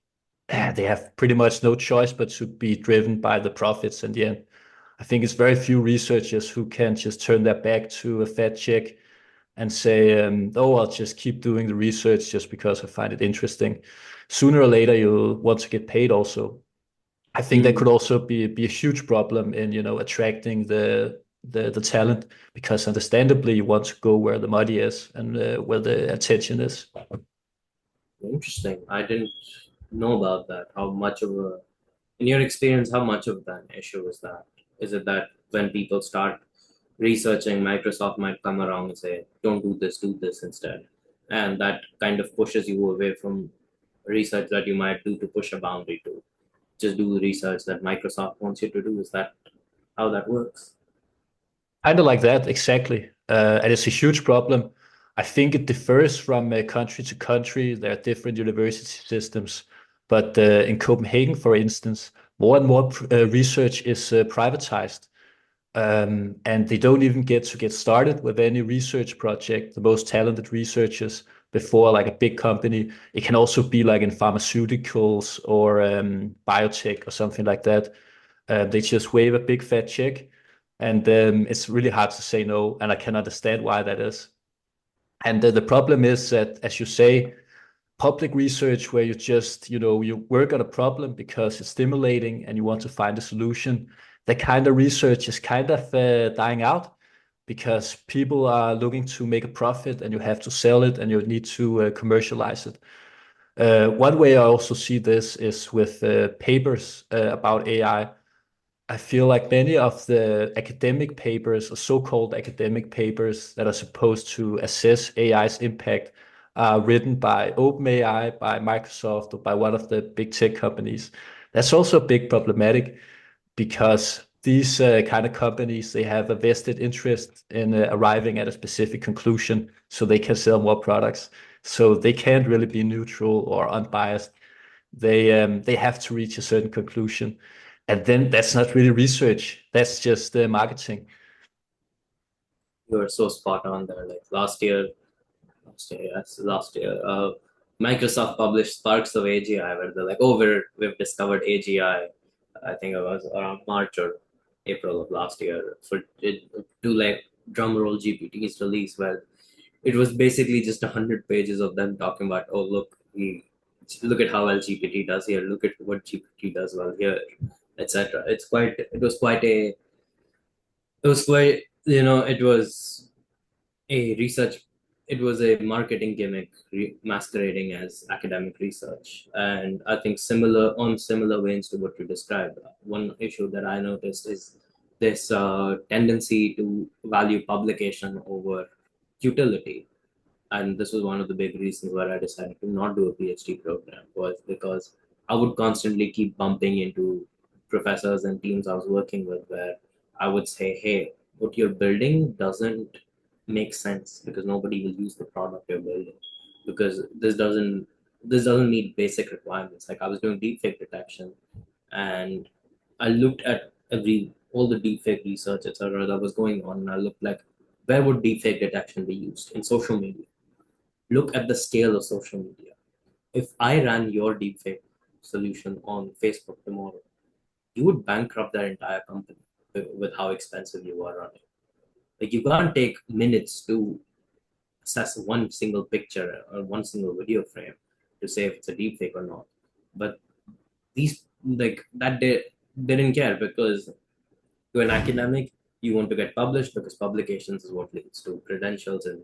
have pretty much no choice but to be driven by the profits in the end. I think it's very few researchers who can just turn their back to a fat check and say, "Oh, I'll just keep doing the research just because I find it interesting." Sooner or later, you'll want to get paid also. I think that Mm. could also be a huge problem in, attracting the talent, because understandably you want to go where the money is and where the attention is. Interesting. I didn't know about that. How much of a, in your experience, how much of an issue is that? Is it that when people start researching, Microsoft might come around and say, don't do this instead. And that kind of pushes you away from research that you might do to push a boundary to just do the research that Microsoft wants you to do. Is that how that works? Kind of like that, exactly. And it's a huge problem. I think it differs from country to country. There are different university systems. But in Copenhagen, for instance, more and more research is privatized. And they don't even get started with any research project, the most talented researchers, before like a big company. It can also be like in pharmaceuticals or biotech or something like that. They just wave a big fat check, and it's really hard to say no. And I can understand why that is. And the problem is that, as you say, public research where you just, you work on a problem because it's stimulating and you want to find a solution, that kind of research is kind of dying out, because people are looking to make a profit, and you have to sell it, and you need to commercialize it. One way I also see this is with papers about AI. I feel like many of the academic papers, or so-called academic papers, that are supposed to assess AI's impact are written by OpenAI, by Microsoft, or by one of the big tech companies. That's also a big problematic, because these kind of companies, they have a vested interest in arriving at a specific conclusion so they can sell more products. So they can't really be neutral or unbiased. They have to reach a certain conclusion, and then that's not really research. That's just marketing. You are so spot on there. Like last year, Microsoft published Sparks of AGI, where they're like, "Oh, we've discovered AGI." I think it was around March or April of last year for it to like drumroll GPT's release, where it was basically just 100 pages of them talking about, "Oh, look at how well GPT does here. Look at what GPT does well here, etc." It was quite, it was a research it was a marketing gimmick masquerading as academic research. And I think similar veins to what you described, one issue that I noticed is this tendency to value publication over utility. And this was one of the big reasons why I decided to not do a PhD program, was because I would constantly keep bumping into professors and teams I was working with, where I would say, "Hey, what you're building doesn't make sense because nobody will use the product you're building, because this doesn't meet basic requirements." Like, I was doing deepfake detection, and I looked at all the deepfake research, etc., that was going on, and I looked like, where would deepfake detection be used? In social media. Look at the scale of social media. If I ran your deepfake solution on Facebook tomorrow, you would bankrupt their entire company with how expensive you are running. Like, you can't take minutes to assess one single picture or one single video frame to say if it's a deepfake or not. But these, like that, they didn't care, because to an academic, you want to get published because publications is what leads to credentials and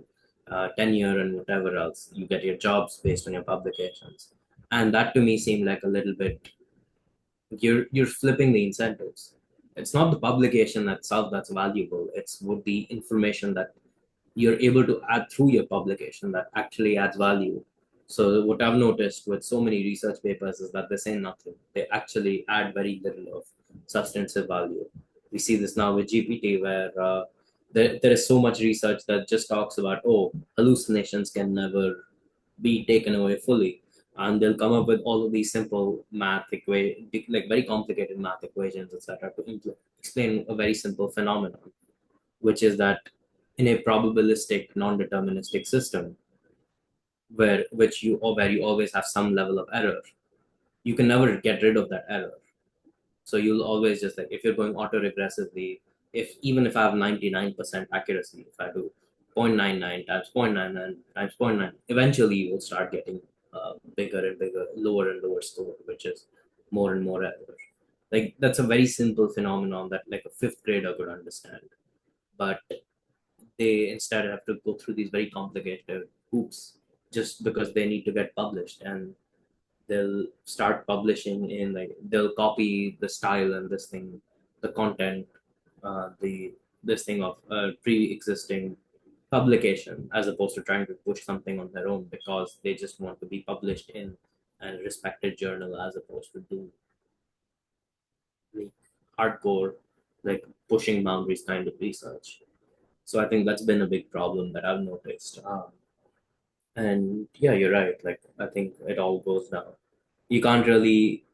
tenure and whatever else. You get your jobs based on your publications, and that to me seemed like a little bit, you're flipping the incentives. It's not the publication itself that's valuable. It's what the information that you're able to add through your publication that actually adds value. So what I've noticed with so many research papers is that they say nothing. They actually add very little of substantive value. We see this now with GPT, where there is so much research that just talks about, oh, hallucinations can never be taken away fully. And they'll come up with all of these simple math equations, like very complicated math equations, etc., to explain a very simple phenomenon, which is that in a probabilistic, non-deterministic system, where you always have some level of error, you can never get rid of that error. So you'll always just like, if you're going auto-regressively, if even if I have 99% accuracy, if I do 0.99 times 0.99 times 0.9, eventually you will start getting bigger and bigger, lower and lower score, which is more and more error. Like that's a very simple phenomenon that like a fifth grader could understand, but they instead have to go through these very complicated hoops just because they need to get published, and they'll start publishing in like they'll copy the style and this thing, the content, the this thing of pre-existing publication, as opposed to trying to push something on their own because they just want to be published in a respected journal, as opposed to do like hardcore, like pushing boundaries kind of research. So I think that's been a big problem that I've noticed. And yeah, you're right. Like I think it all goes down. You can't really,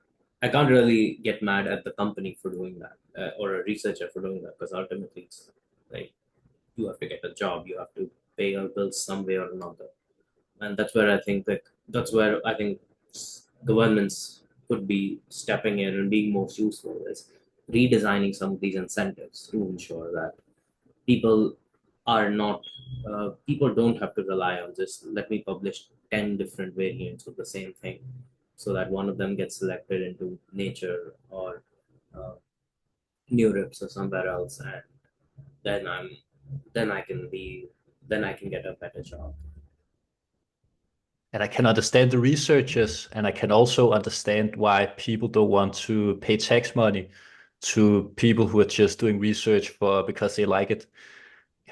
I can't really get mad at the company for doing that, or a researcher for doing that, because ultimately it's like you have to get a job, you have to pay your bills some way or another, and that's where I think governments could be stepping in and being most useful is redesigning some of these incentives to ensure that people are not people don't have to rely on just let me publish 10 different variants of the same thing so that one of them gets selected into Nature or uh, Neurips or somewhere else, and then I'm then I can be then I can get a better job. And I can understand the researchers, and I can also understand why people don't want to pay tax money to people who are just doing research for because they like it.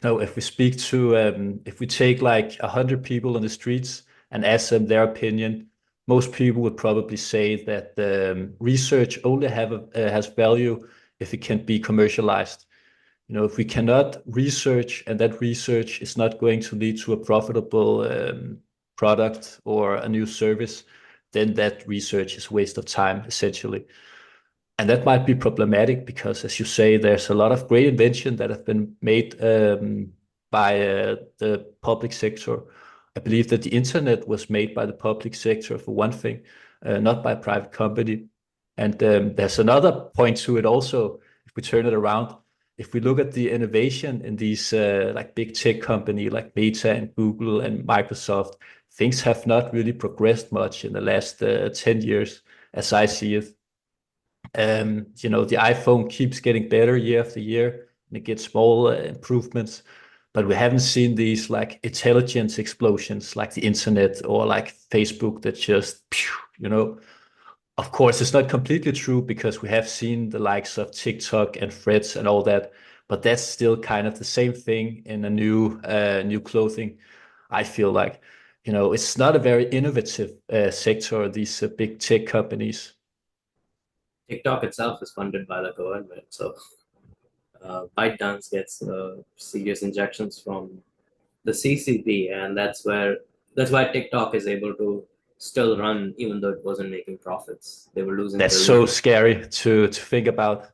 If we speak to, if we take like 100 people on the streets and ask them their opinion, most people would probably say that research only has value if it can be commercialized. If we cannot research and that research is not going to lead to a profitable product or a new service, then that research is a waste of time, essentially. And that might be problematic because, as you say, there's a lot of great invention that have been made by the public sector. I believe that the internet was made by the public sector, for one thing, not by a private company. And there's another point to it also, if we turn it around. If we look at the innovation in these like big tech company like Meta and Google and Microsoft, things have not really progressed much in the last 10 years, as I see it. The iPhone keeps getting better year after year, and it gets small improvements, but we haven't seen these like intelligence explosions like the internet or like Facebook that just, of course, it's not completely true because we have seen the likes of TikTok and Threads and all that, but that's still kind of the same thing in a new clothing. I feel like, it's not a very innovative sector, these big tech companies. TikTok itself is funded by the government, so ByteDance gets serious injections from the CCP, and that's why TikTok is able to still run even though it wasn't making profits. They were losing That's so billions. scary to think about.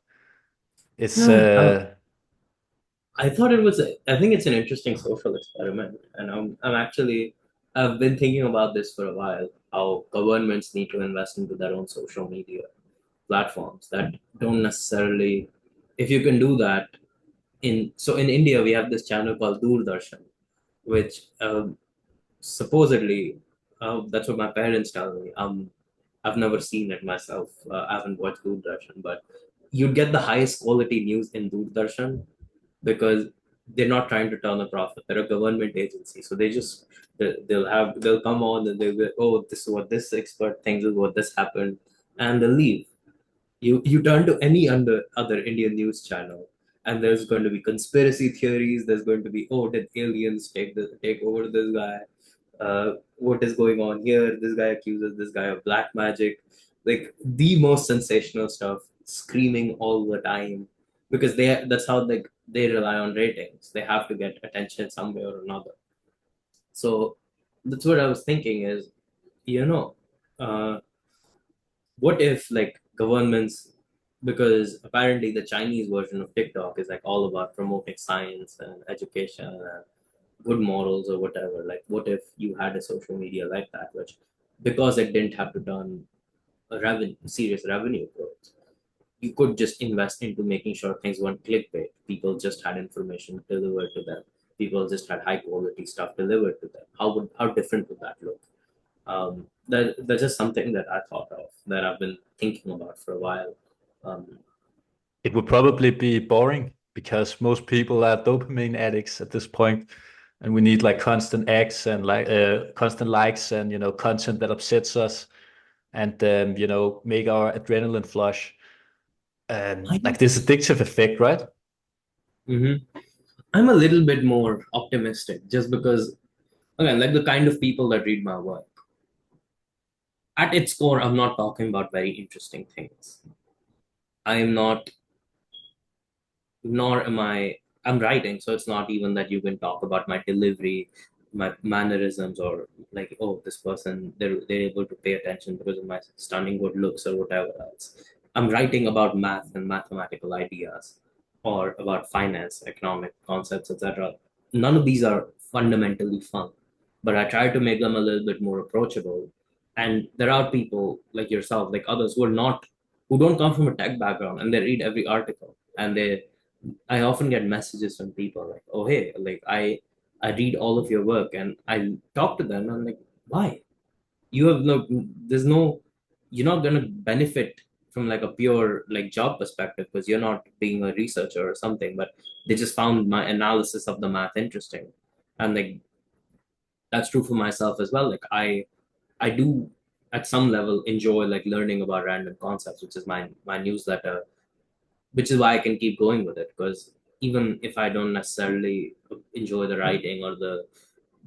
It's No, I thought it was. I think it's an interesting social experiment, and I'm actually I've been thinking about this for a while. How governments need to invest into their own social media platforms that don't necessarily. If you can do that in India, we have this channel called Doordarshan, which supposedly that's what my parents tell me. I've never seen it myself. I haven't watched Doordarshan, but you'd get the highest quality news in Doordarshan because they're not trying to turn a profit. They're a government agency, so they'll come on and they'll be, oh, this is what this expert thinks is what this happened, and they'll leave. You turn to any other Indian news channel, and there's going to be conspiracy theories. There's going to be, oh, did aliens take over this guy? What is going on here? This guy accuses this guy of black magic, like the most sensational stuff. screaming all the time because that's how they rely on ratings. They have to get attention some way or another. So that's what I was thinking is, you know, uh, what if like governments, because apparently the Chinese version of TikTok is like all about promoting science and education and good morals or whatever. Like, what if you had a social media like that, which because it didn't have to turn a serious revenue growth, you could just invest into making sure things weren't clickbait. People just had information delivered to them. People just had high quality stuff delivered to them. How different would that look? That's just something that I thought of that I've been thinking about for a while. Um, It would probably be boring because most people are dopamine addicts at this point, and we need like constant acts and like constant likes and content that upsets us and make our adrenaline flush. I Like this addictive effect, right? Mhm. I'm a little bit more optimistic just because, again, like the kind of people that read my work, at its core, I'm not talking about very interesting things. I am not, nor am I, I'm writing, so it's not even that you can talk about my delivery, my mannerisms, or like, oh, this person, they're able to pay attention because of my stunning good looks or whatever else. I'm writing about math and mathematical ideas or about finance, economic concepts, etc. None of these are fundamentally fun, but I try to make them a little bit more approachable. And there are people like yourself, like others who are not, who don't come from a tech background and they read every article and I often get messages from people like, "Oh, hey, like I read all of your work," and I talk to them. And I'm like, "Why? You have no. There's no. You're not gonna benefit from like a pure like job perspective because you're not being a researcher or something. But they just found my analysis of the math interesting, and like that's true for myself as well. Like I do at some level enjoy like learning about random concepts, which is my newsletter, which is why I can keep going with it. Because even if I don't necessarily enjoy the writing or the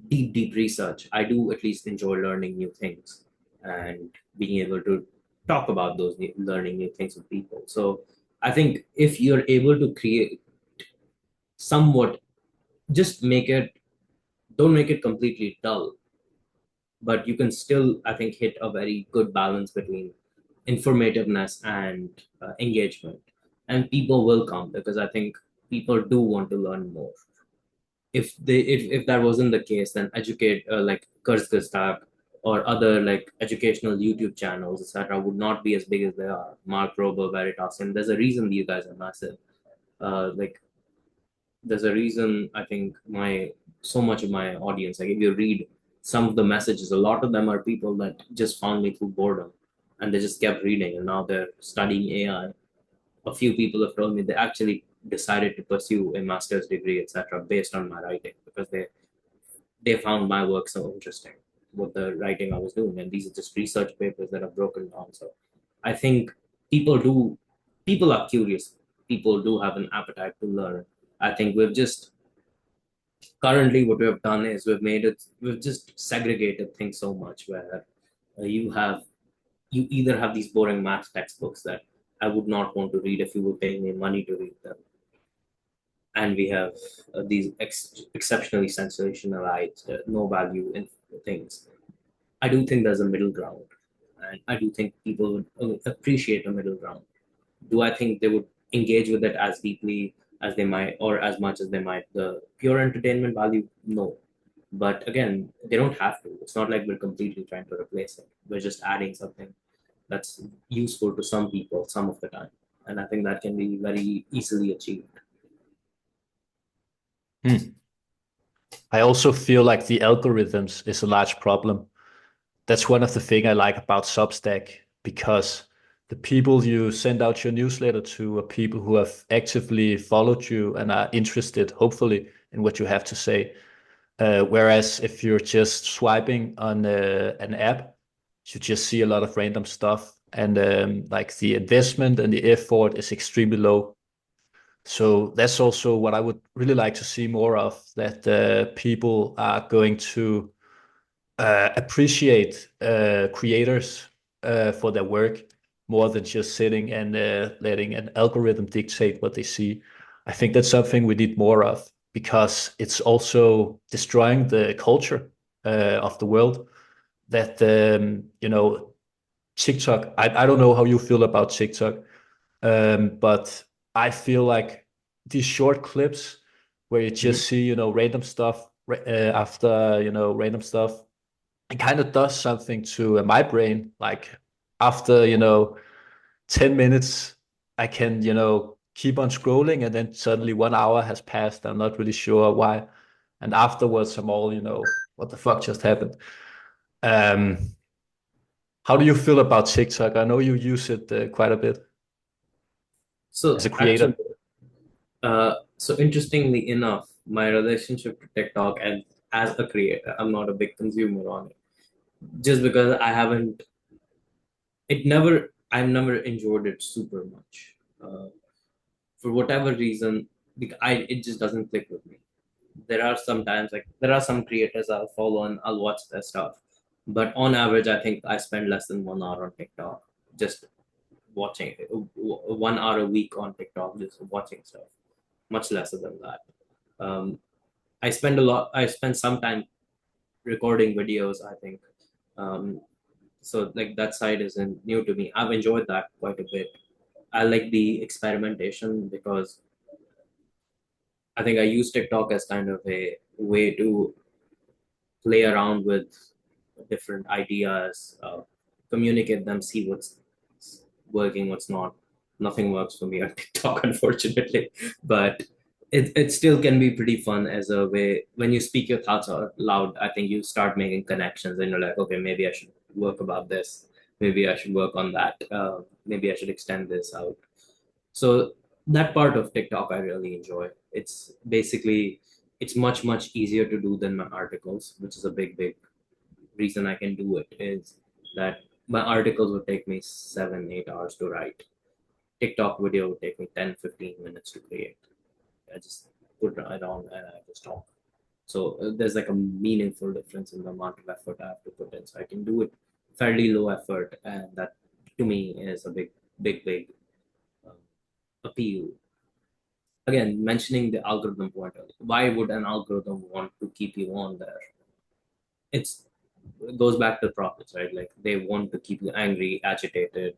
deep research, I do at least enjoy learning new things and being able to talk about those learning new things with people. So I think if you're able to create somewhat, just make it, don't make it completely dull, but you can still, I think, hit a very good balance between informativeness and engagement. And people will come because I think people do want to learn more. If that wasn't the case, then educate like Kurzgesagt or other like educational YouTube channels, etc., would not be as big as they are. Mark Rober, Veritas, and there's a reason these guys are massive. Like there's a reason I think my so much of my audience, like if you read some of the messages, a lot of them are people that just found me through boredom and they just kept reading and now they're studying AI. A few people have told me they actually decided to pursue a master's degree, etc., based on my writing because they found my work so interesting with the writing I was doing. And these are just research papers that are broken down. So I think people do, people are curious. People do have an appetite to learn. I think we've just, currently what we have done is we've just segregated things so much where you either have these boring math textbooks that I would not want to read if you were paying me money to read them, and we have these exceptionally sensationalized, no value in things. I do think there's a middle ground, and I do think people would appreciate a middle ground. Do I think they would engage with it as deeply as they might, or as much as they might, the pure entertainment value? No. But again, they don't have to. It's not like we're completely trying to replace it. We're just adding something that's useful to some people some of the time. And I think that can be very easily achieved. Hmm. I also feel like the algorithms is a large problem. That's one of the things I like about Substack because the people you send out your newsletter to are people who have actively followed you and are interested, hopefully, in what you have to say. Whereas if you're just swiping on an app, you just see a lot of random stuff, and like the investment and the effort is extremely low. So that's also what I would really like to see more of, that people are going to appreciate creators for their work, more than just sitting and letting an algorithm dictate what they see. I think that's something we need more of because it's also destroying the culture of the world. That TikTok. I don't know how you feel about TikTok, but I feel like these short clips where you Mhm. just see random stuff after random stuff, it kind of does something to my brain. Like after 10 minutes, I can keep on scrolling, and then suddenly 1 hour has passed. I'm not really sure why, and afterwards I'm all what the fuck just happened. Um, how do you feel about TikTok? I know you use it quite a bit as So a actually, creator. so interestingly enough, my relationship to TikTok and as a creator, I'm not a big consumer on it, just because I've never enjoyed it super much. For whatever reason, it just doesn't click with me. There are some creators I'll follow and I'll watch their stuff, but on average, I think I spend less than 1 hour on TikTok just watching 1 hour a week on TikTok just watching stuff, much lesser than that. Um, I spend some time recording videos, I think. Um, so like that side isn't new to me. I've enjoyed that quite a bit. I like the experimentation because I think I use TikTok as kind of a way to play around with different ideas, communicate them, see what's working, what's not. Nothing works for me on TikTok, unfortunately, but it still can be pretty fun as a way when you speak your thoughts out loud. I think you start making connections and you're like, okay, maybe I should work about this. Maybe I should work on that. Maybe I should extend this out. So that part of TikTok I really enjoy. It's basically it's much easier to do than my articles, which is a big reason I can do it is that my articles would take me 7 8 hours to write. TikTok video would take me 10 15 minutes to create. I just put it on and I just talk. So there's like a meaningful difference in the amount of effort I have to put in. So I can do it fairly low effort, and that to me is a big um, appeal. Again, mentioning the algorithm point, why would an algorithm want to keep you on there? It's it goes back to profits, right? Like they want to keep you angry, agitated,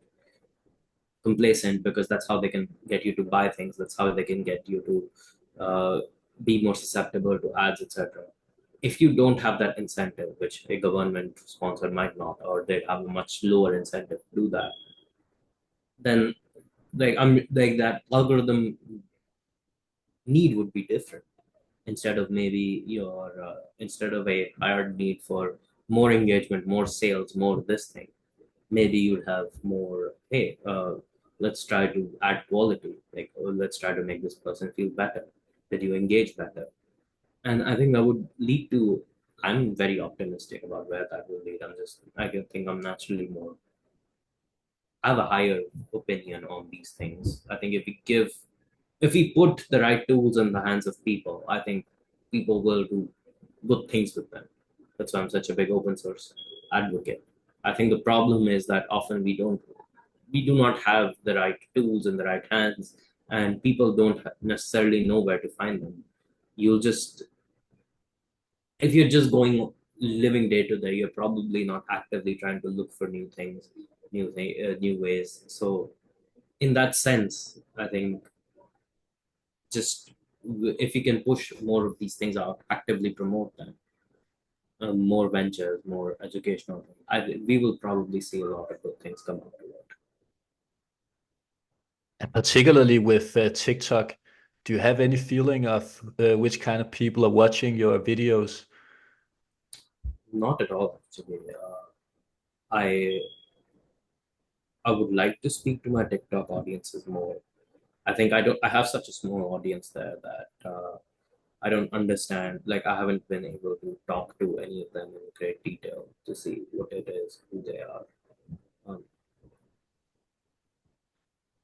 complacent, because that's how they can get you to buy things. That's how they can get you to be more susceptible to ads, etc. If you don't have that incentive, which a government sponsor might not, or they have a much lower incentive to do that, then I'm like that algorithm need would be different. Instead of maybe instead of a higher need for more engagement, more sales, more this thing, maybe you'd have more, hey, let's try to add quality, like, oh, let's try to make this person feel better, that you engage better. And I think that would lead to, I'm very optimistic about where that will lead. I can think I'm naturally more, I have a higher opinion on these things. I think if we put the right tools in the hands of people, I think people will do good things with them. That's why I'm such a big open source advocate. I think the problem is that often we do not have the right tools in the right hands, and people don't necessarily know where to find them. You'll just, if you're just going living day to day, you're probably not actively trying to look for new things, new ways. So in that sense, I think just if you can push more of these things out, actively promote them, more ventures, more educational, we will probably see a lot of good things come out of it. And particularly with TikTok, do you have any feeling of which kind of people are watching your videos? Not at all, actually. I I would like to speak to my TikTok audiences more. I think I have such a small audience there that I don't understand. Like I haven't been able to talk to any of them in great detail to see what it is, who they are. Um,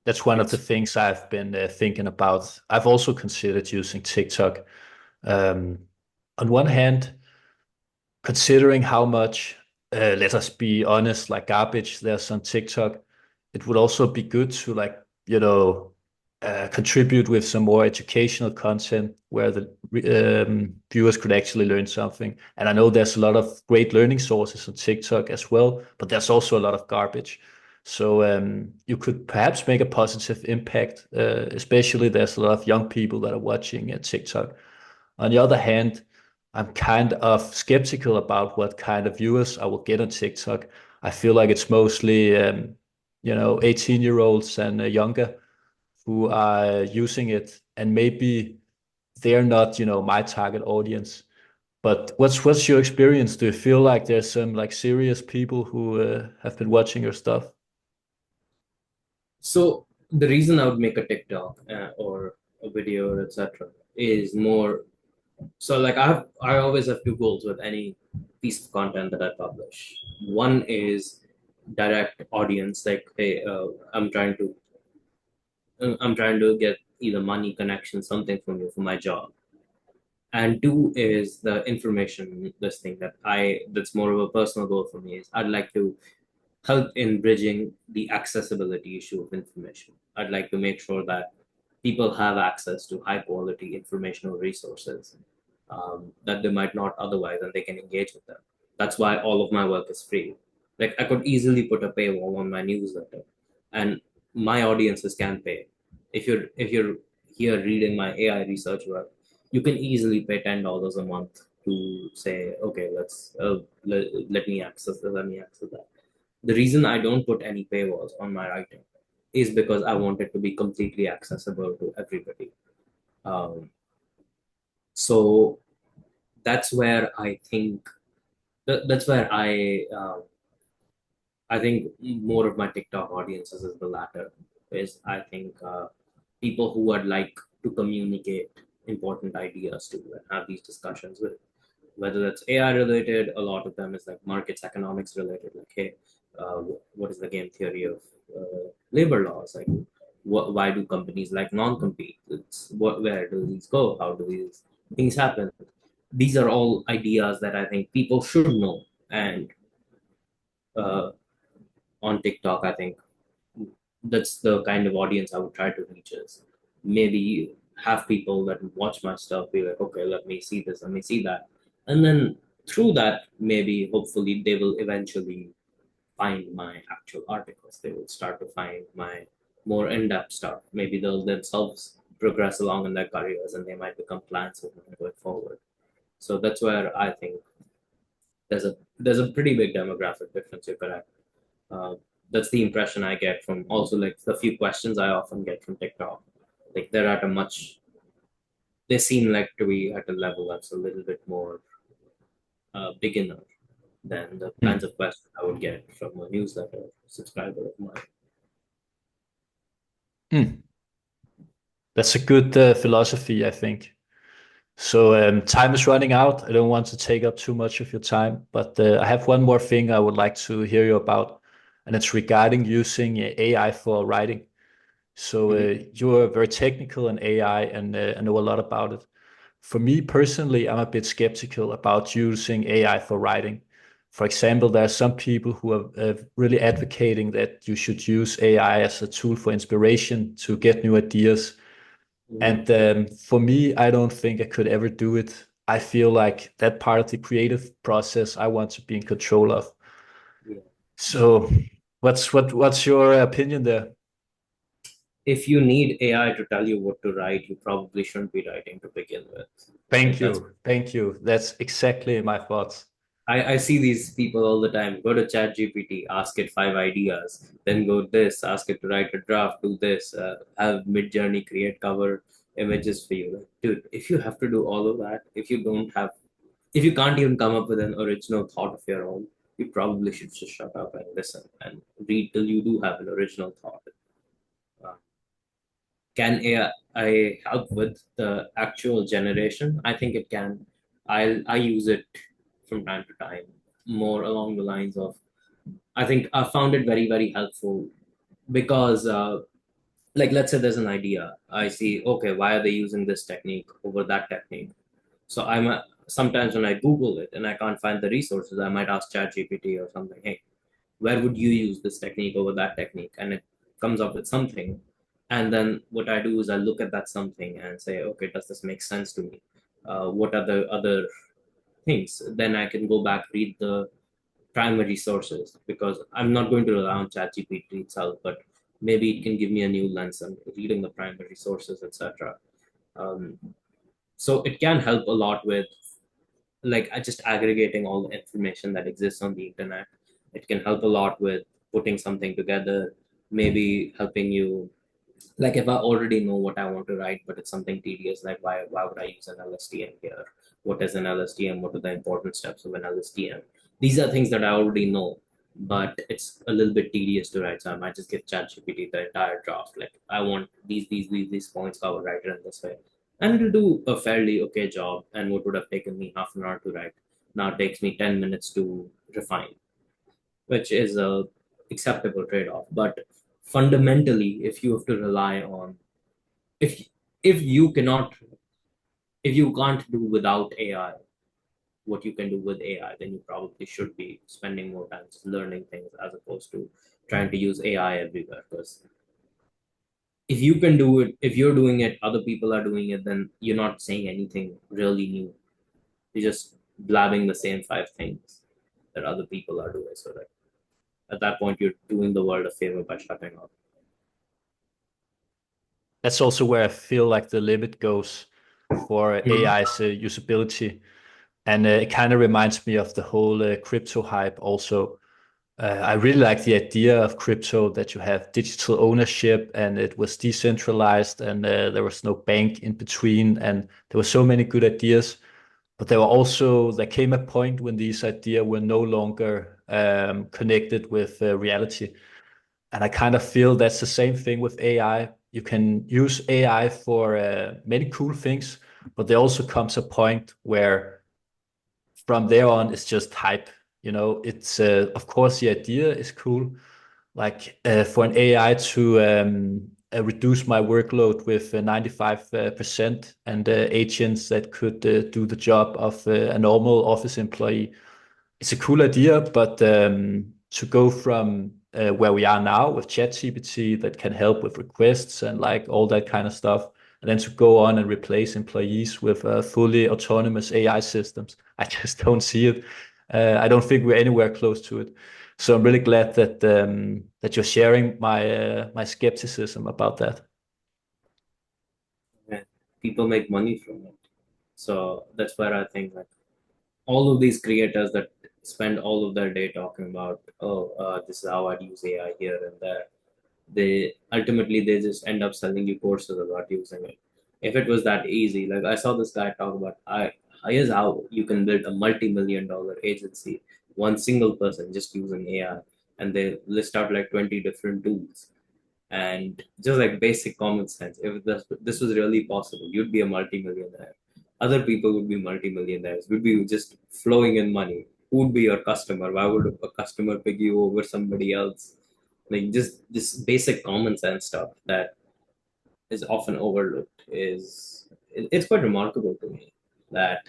That's one of the it's things I've been thinking about. I've also considered using TikTok. Um, on one hand, considering how much, let us be honest, like garbage there's on TikTok, it would also be good to like, contribute with some more educational content where the viewers could actually learn something. And I know there's a lot of great learning sources on TikTok as well, but there's also a lot of garbage. So you could perhaps make a positive impact, especially there's a lot of young people that are watching TikTok. On the other hand, I'm kind of skeptical about what kind of viewers I will get on TikTok. I feel like it's mostly, 18-year-olds and younger who are using it, and maybe they're not, my target audience. But what's your experience? Do you feel like there's some like serious people who have been watching your stuff? So the reason I would make a TikTok or a video or etc. is more so like I always have two goals with any piece of content that I publish. One is direct audience, like hey, I'm trying to get either money, connection, something from you for my job. And two is the information, this thing that's more of a personal goal for me is I'd like to help in bridging the accessibility issue of information. I'd like to make sure that people have access to high quality informational resources that they might not otherwise, and they can engage with them. That's why all of my work is free. Like I could easily put a paywall on my newsletter, and my audiences can pay. If you're here reading my AI research work, you can easily pay $10 a month to say, okay, let me access that. The reason I don't put any paywalls on my writing is because I want it to be completely accessible to everybody. Um, so that's where I think that's where I think more of my TikTok audiences is the latter. Is I think people who would like to communicate important ideas to and have these discussions with, whether that's AI related, a lot of them is like markets economics related, like, hey, what is the game theory of labor laws? Like, why do companies like non-compete? Where do these go? How do these things happen? These are all ideas that I think people should know. And uh, on TikTok, I think that's the kind of audience I would try to reach is maybe have people that watch my stuff be like, okay, let me see this, let me see that. And then through that, maybe hopefully they will eventually find my actual articles. They will start to find my more in-depth stuff. Maybe they'll themselves progress along in their careers and they might become clients with me going forward. So that's where I think there's a pretty big demographic difference. You're correct. Uh, that's the impression I get from also like the few questions I often get from TikTok. Like they're at a much, they seem like to be at a level that's a little bit more beginner than the kinds Hmm. of questions I would get from a newsletter subscriber of mine. Hmm. That's a good philosophy, I think. So time is running out. I don't want to take up too much of your time, but I have one more thing I would like to hear you about, and it's regarding using AI for writing. So Mhm. you're very technical in AI, and I know a lot about it. For me personally, I'm a bit skeptical about using AI for writing. For example, there are some people who are really advocating that you should use AI as a tool for inspiration to get new ideas. Mhm. And for me, I don't think I could ever do it. I feel like that part of the creative process I want to be in control of. Yeah. So, what's your opinion there? If you need AI to tell you what to write, you probably shouldn't be writing to begin with. Like Thank that's you, thank you. That's exactly my thoughts. I see these people all the time. Go to Chat GPT, ask it five ideas, then go this, ask it to write a draft, do this, have Mid Journey create cover images for you. Like, dude, if you have to do all of that, if you can't even come up with an original thought of your own, you probably should just shut up and listen and read till you do have an original thought. Uh, can AI help with the actual generation? I think it can. I use it from time to time, more along the lines of I think I found it very very helpful because like let's say there's an idea. I see okay, why are they using this technique over that technique? So sometimes when I Google it and I can't find the resources, I might ask ChatGPT or something. Hey, where would you use this technique over that technique? And it comes up with something. And then what I do is I look at that something and say, okay, does this make sense to me? What are the other things? Then I can go back, read the primary sources, because I'm not going to rely on ChatGPT itself, but maybe it can give me a new lens and reading the primary sources, etc. Um, so it can help a lot with like just aggregating all the information that exists on the internet. It can help a lot with putting something together, maybe helping you, like if I already know what I want to write, but it's something tedious, like why would I use an LSTM here? What is an LSTM? What are the important steps of an LSTM? These are things that I already know, but it's a little bit tedious to write. So I might just give ChatGPT the entire draft. Like I want these points covered, write it in this way. And it'll do a fairly okay job. And what would have taken me half an hour to write now takes me 10 minutes to refine, which is a acceptable trade-off. But fundamentally, if you have to rely on, if if you cannot, if you can't do without AI what you can do with AI, then you probably should be spending more time just learning things as opposed to trying to use AI everywhere. Because if you can do it, if you're doing it, other people are doing it, then you're not saying anything really new. You're just blabbing the same five things that other people are doing. So that at that point, you're doing the world a favor by shutting up. That's also where I feel like the limit goes for AI's usability. And it kind of reminds me of the whole crypto hype also. I really like the idea of crypto, that you have digital ownership and it was decentralized and there was no bank in between. And there were so many good ideas. But there came a point when these ideas were no longer connected with reality. And I kind of feel that's the same thing with AI. You can use AI for many cool things, but there also comes a point where from there on it's just hype. It's of course the idea is cool, like for an AI to reduce my workload with 95%, and agents that could do the job of a normal office employee. It's a cool idea, but to go from where we are now with ChatGPT that can help with requests and like all that kind of stuff, and then to go on and replace employees with fully autonomous AI systems, I just don't see it. I don't think we're anywhere close to it. So I'm really glad that you're sharing my skepticism about that. And people make money from it. So that's where I think like all of these creators that spend all of their day talking about, oh, this is how I'd use AI here and there, they ultimately they just end up selling you courses about using it. If it was that easy, like I saw this guy talk about, here's how you can build a multi-million-dollar agency, one single person just using AI, and they list out like 20 different tools and just like basic common sense. If this was really possible, you'd be a multi-millionaire. Other people would be multi-millionaires. Would be just flowing in money. Who would be your customer? Why would a customer pick you over somebody else? Like just this basic common sense stuff that is often overlooked is it's quite remarkable to me that,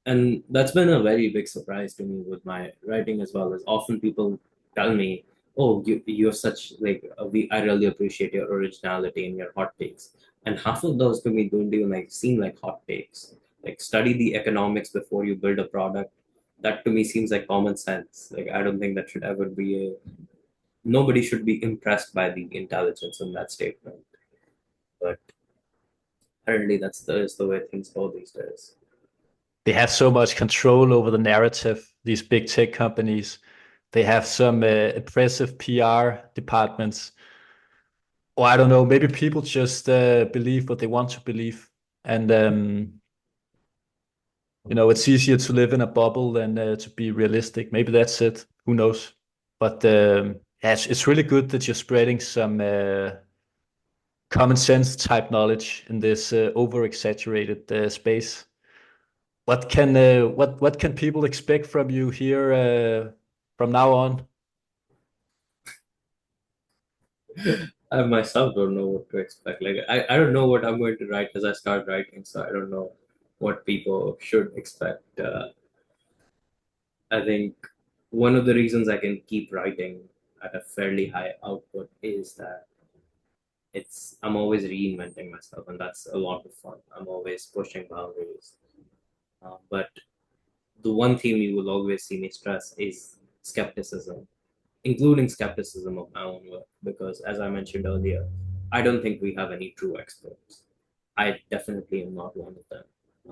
and that's been a very big surprise to me with my writing as well. Is often people tell me, oh, you're such like I really appreciate your originality and your hot takes, and half of those to me don't even like seem like hot takes. Like study the economics before you build a product. That to me seems like common sense. Like I don't think that should ever be a, nobody should be impressed by the intelligence in that statement. But apparently is the way things go these days. They have so much control over the narrative, these big tech companies. They have some impressive PR departments. Or I don't know, maybe people just believe what they want to believe. And it's easier to live in a bubble than to be realistic. Maybe that's it. Who knows? But yeah, it's really good that you're spreading some common sense type knowledge in this over exaggerated space. What can people expect from you here from now on? I myself don't know what to expect. Like I don't know what I'm going to write as I start writing, so I don't know what people should expect. I think one of the reasons I can keep writing at a fairly high output is that I'm always reinventing myself, and that's a lot of fun. I'm always pushing boundaries. But the one theme you will always see me stress is skepticism, including skepticism of my own work, because as I mentioned earlier, I don't think we have any true experts. I definitely am not one of them.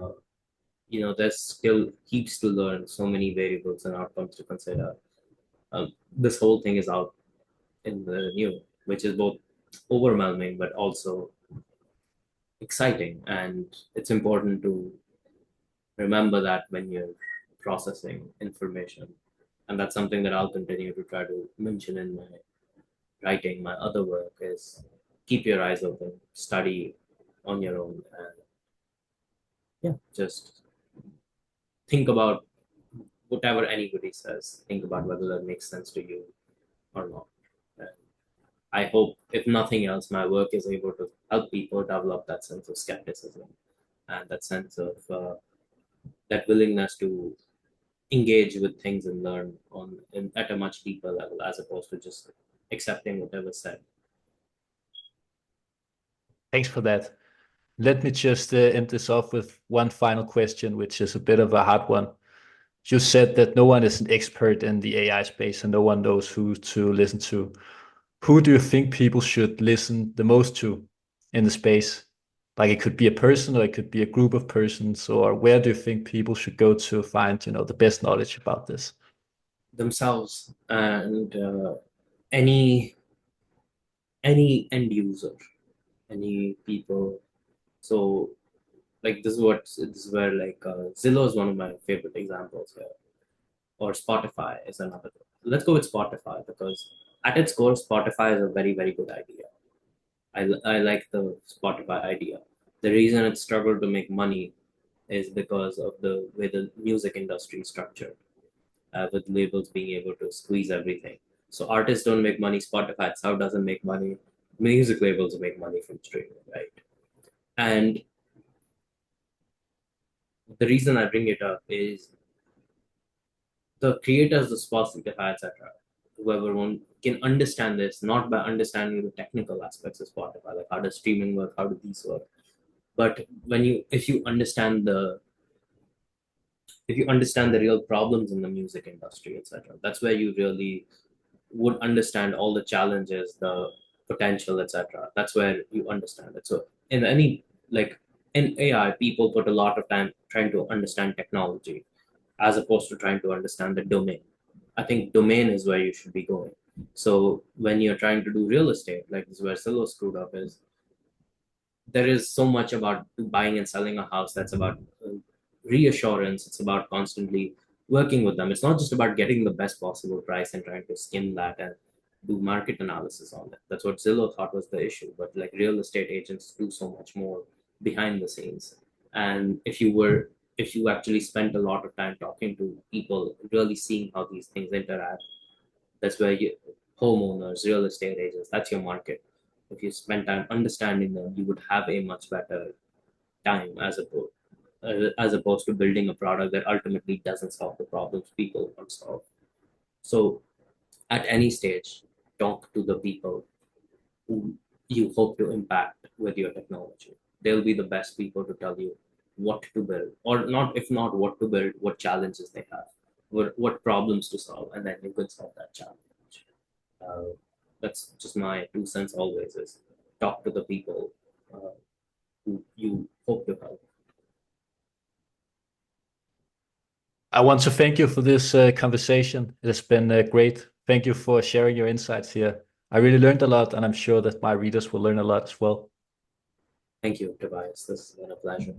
Uh, there's still heaps to learn, so many variables and outcomes to consider. This whole thing is out in the new, which is both overwhelming but also exciting. And it's important to remember that when you're processing information. And that's something that I'll continue to try to mention in my writing. My other work is keep your eyes open, study on your own, and yeah, just think about whatever anybody says. Think about whether that makes sense to you or not. And I hope, if nothing else, my work is able to help people develop that sense of skepticism and that sense of that willingness to engage with things and learn at a much deeper level as opposed to just accepting whatever's said. Thanks for that. Let me just end this off with one final question, which is a bit of a hard one. You said that no one is an expert in the AI space and no one knows who to listen to. Who do you think people should listen the most to in the space? Like it could be a person or it could be a group of persons, or where do you think people should go to find, the best knowledge about this? Themselves and any end user, any people. So like this is where like Zillow is one of my favorite examples here, or Spotify is another. Let's go with Spotify because at its core, Spotify is a very very good idea. I like the Spotify idea. The reason it struggled to make money is because of the way the music industry is structured, with labels being able to squeeze everything. So artists don't make money, Spotify itself doesn't make money, music labels make money from streaming, right? And the reason I bring it up is the creators, the Spotify, etc., whoever one can understand this, not by understanding the technical aspects of Spotify, like how does streaming work, how do these work, but if you understand the real problems in the music industry, etc., that's where you really would understand all the challenges, the potential, etc. That's where you understand it. So in any like in AI, people put a lot of time trying to understand technology as opposed to trying to understand the domain. I think domain is where you should be going. So when you're trying to do real estate, like this is where Silo screwed up is there is so much about buying and selling a house that's about reassurance. It's about constantly working with them. It's not just about getting the best possible price and trying to skim that and do market analysis on it. That's what Zillow thought was the issue. But like real estate agents do so much more behind the scenes. And if you actually spent a lot of time talking to people, really seeing how these things interact, that's where you homeowners, real estate agents, that's your market. If you spend time understanding them, you would have a much better time as opposed to building a product that ultimately doesn't solve the problems people want to solve. So at any stage, talk to the people who you hope to impact with your technology. They'll be the best people to tell you what to build, or not, if not what to build, what challenges they have, what problems to solve, and then you can solve that challenge. Uh, that's just my 2 cents always is talk to the people uh, who you hope to help. I want to thank you for this conversation. It has been great. Thank you for sharing your insights here. I really learned a lot, and I'm sure that my readers will learn a lot as well. Thank you, Tobias. This has been a pleasure.